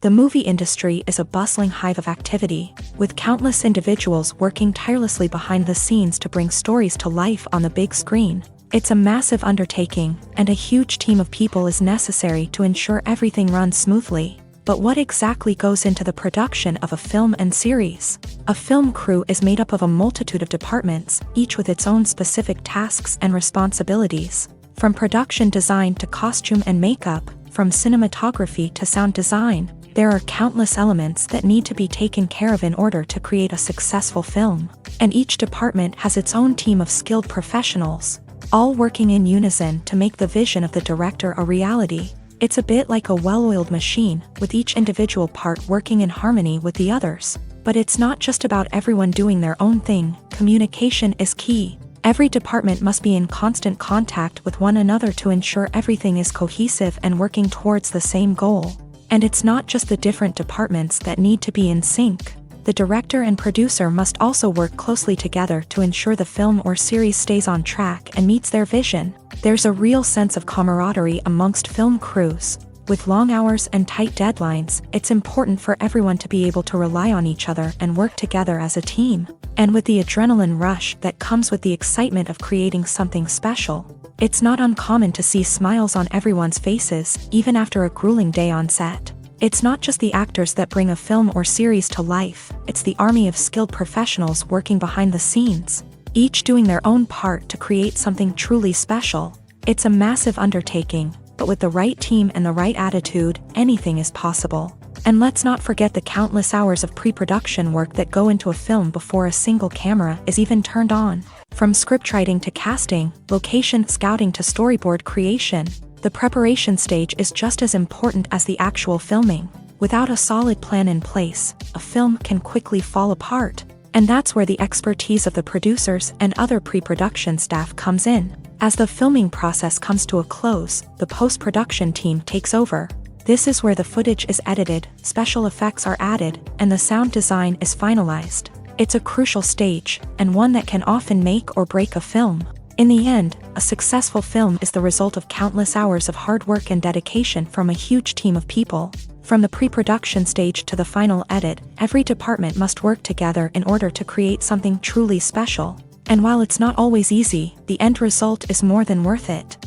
The movie industry is a bustling hive of activity, with countless individuals working tirelessly behind the scenes to bring stories to life on the big screen. It's a massive undertaking, and a huge team of people is necessary to ensure everything runs smoothly. But what exactly goes into the production of a film and series? A film crew is made up of a multitude of departments, each with its own specific tasks and responsibilities. From production design to costume and makeup, from cinematography to sound design, there are countless elements that need to be taken care of in order to create a successful film. And each department has its own team of skilled professionals, all working in unison to make the vision of the director a reality. It's a bit like a well-oiled machine, with each individual part working in harmony with the others. But it's not just about everyone doing their own thing. Communication is key. Every department must be in constant contact with one another to ensure everything is cohesive and working towards the same goal. And it's not just the different departments that need to be in sync. The director and producer must also work closely together to ensure the film or series stays on track and meets their vision. There's a real sense of camaraderie amongst film crews. With long hours and tight deadlines, it's important for everyone to be able to rely on each other and work together as a team. And with the adrenaline rush that comes with the excitement of creating something special, it's not uncommon to see smiles on everyone's faces, even after a grueling day on set. It's not just the actors that bring a film or series to life, it's the army of skilled professionals working behind the scenes, each doing their own part to create something truly special. It's a massive undertaking, but with the right team and the right attitude, anything is possible. And let's not forget the countless hours of pre-production work that go into a film before a single camera is even turned on. From scriptwriting to casting, location scouting to storyboard creation, the preparation stage is just as important as the actual filming. Without a solid plan in place, a film can quickly fall apart. And that's where the expertise of the producers and other pre-production staff comes in. As the filming process comes to a close, the post-production team takes over. This is where the footage is edited, special effects are added, and the sound design is finalized. It's a crucial stage, and one that can often make or break a film. In the end, a successful film is the result of countless hours of hard work and dedication from a huge team of people. From the pre-production stage to the final edit, every department must work together in order to create something truly special. And while it's not always easy, the end result is more than worth it.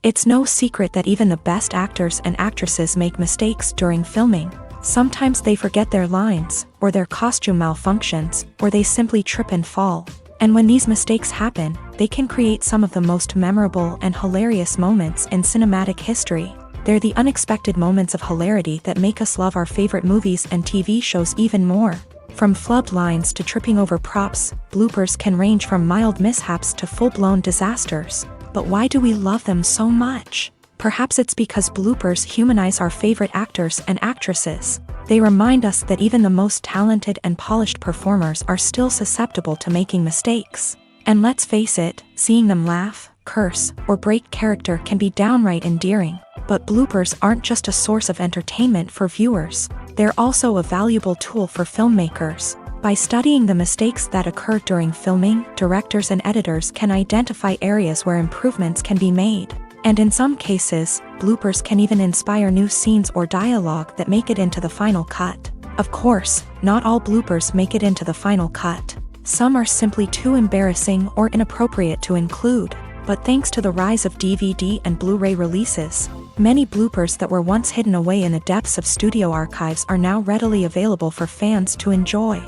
It's no secret that even the best actors and actresses make mistakes during filming. Sometimes they forget their lines, or their costume malfunctions, or they simply trip and fall. And when these mistakes happen, they can create some of the most memorable and hilarious moments in cinematic history. They're the unexpected moments of hilarity that make us love our favorite movies and TV shows even more. From flubbed lines to tripping over props, bloopers can range from mild mishaps to full-blown disasters. But why do we love them so much? Perhaps it's because bloopers humanize our favorite actors and actresses. They remind us that even the most talented and polished performers are still susceptible to making mistakes. And let's face it, seeing them laugh, curse, or break character can be downright endearing. But bloopers aren't just a source of entertainment for viewers. They're also a valuable tool for filmmakers. By studying the mistakes that occur during filming, directors and editors can identify areas where improvements can be made. And in some cases, bloopers can even inspire new scenes or dialogue that make it into the final cut. Of course, not all bloopers make it into the final cut. Some are simply too embarrassing or inappropriate to include. But thanks to the rise of DVD and Blu-ray releases, Many bloopers that were once hidden away in the depths of studio archives are now readily available for fans to enjoy.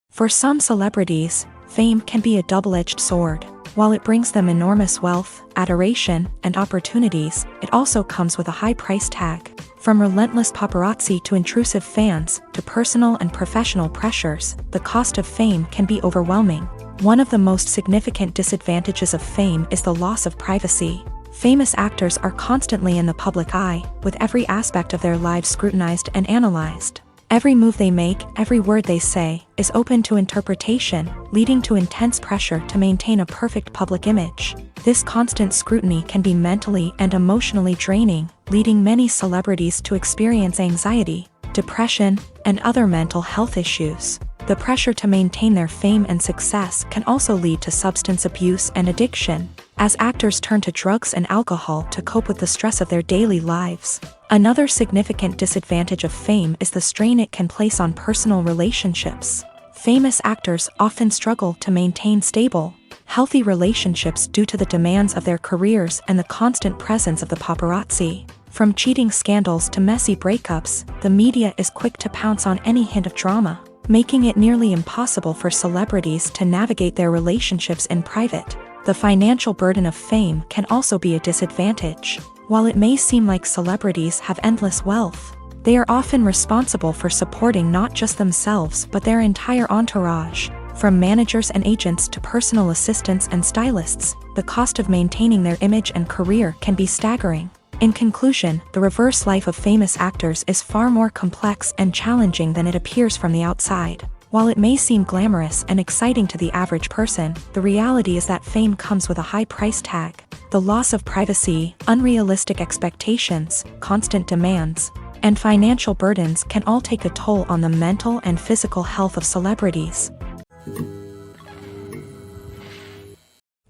For some celebrities, fame can be a double-edged sword. While it brings them enormous wealth, adoration, and opportunities, it also comes with a high price tag. From relentless paparazzi to intrusive fans, to personal and professional pressures, the cost of fame can be overwhelming. One of the most significant disadvantages of fame is the loss of privacy. Famous actors are constantly in the public eye, with every aspect of their lives scrutinized and analyzed. Every move they make, every word they say, is open to interpretation, leading to intense pressure to maintain a perfect public image. This constant scrutiny can be mentally and emotionally draining, leading many celebrities to experience anxiety, depression, and other mental health issues. The pressure to maintain their fame and success can also lead to substance abuse and addiction, as actors turn to drugs and alcohol to cope with the stress of their daily lives. Another significant disadvantage of fame is the strain it can place on personal relationships. Famous actors often struggle to maintain stable, healthy relationships due to the demands of their careers and the constant presence of the paparazzi. From cheating scandals to messy breakups, the media is quick to pounce on any hint of drama, making it nearly impossible for celebrities to navigate their relationships in private. The financial burden of fame can also be a disadvantage. While it may seem like celebrities have endless wealth, they are often responsible for supporting not just themselves but their entire entourage. From managers and agents to personal assistants and stylists, the cost of maintaining their image and career can be staggering. In conclusion, the reverse life of famous actors is far more complex and challenging than it appears from the outside. While it may seem glamorous and exciting to the average person, the reality is that fame comes with a high price tag. The loss of privacy, unrealistic expectations, constant demands, and financial burdens can all take a toll on the mental and physical health of celebrities.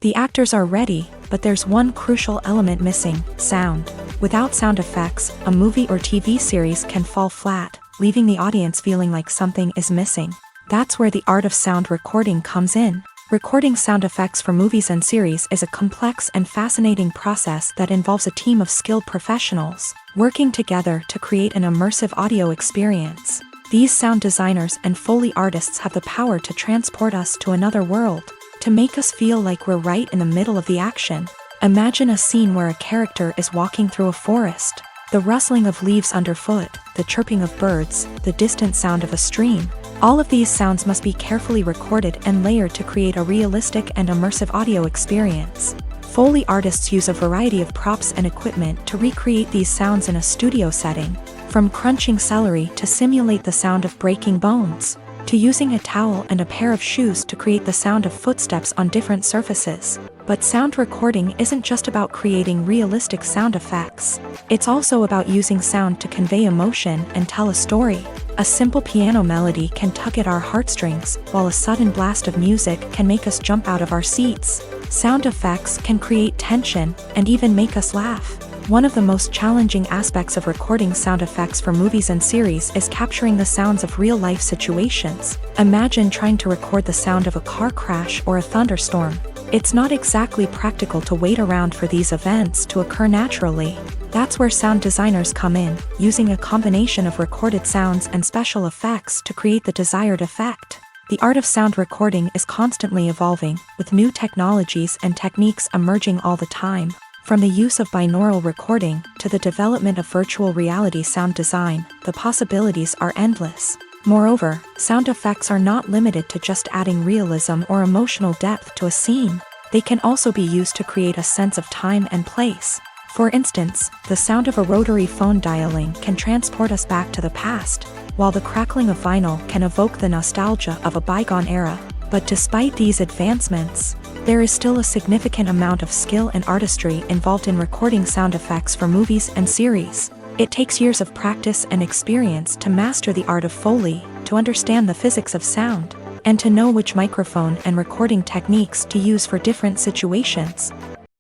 The actors are ready, but there's one crucial element missing: sound. Without sound effects, a movie or TV series can fall flat, leaving the audience feeling like something is missing. That's where the art of sound recording comes in. Recording sound effects for movies and series is a complex and fascinating process that involves a team of skilled professionals working together to create an immersive audio experience. These sound designers and Foley artists have the power to transport us to another world, to make us feel like we're right in the middle of the action. Imagine a scene where a character is walking through a forest. The rustling of leaves underfoot, the chirping of birds, the distant sound of a stream. All of these sounds must be carefully recorded and layered to create a realistic and immersive audio experience. Foley artists use a variety of props and equipment to recreate these sounds in a studio setting, from crunching celery to simulate the sound of breaking bones, to using a towel and a pair of shoes to create the sound of footsteps on different surfaces. But sound recording isn't just about creating realistic sound effects. It's also about using sound to convey emotion and tell a story. A simple piano melody can tug at our heartstrings, while a sudden blast of music can make us jump out of our seats. Sound effects can create tension and even make us laugh. One of the most challenging aspects of recording sound effects for movies and series is capturing the sounds of real-life situations. Imagine trying to record the sound of a car crash or a thunderstorm. It's not exactly practical to wait around for these events to occur naturally. That's where sound designers come in, using a combination of recorded sounds and special effects to create the desired effect. The art of sound recording is constantly evolving, with new technologies and techniques emerging all the time. From the use of binaural recording to the development of virtual reality sound design, the possibilities are endless. Moreover, sound effects are not limited to just adding realism or emotional depth to a scene. They can also be used to create a sense of time and place. For instance, the sound of a rotary phone dialing can transport us back to the past, while the crackling of vinyl can evoke the nostalgia of a bygone era. But despite these advancements, there is still a significant amount of skill and artistry involved in recording sound effects for movies and series. It takes years of practice and experience to master the art of Foley, to understand the physics of sound, and to know which microphone and recording techniques to use for different situations.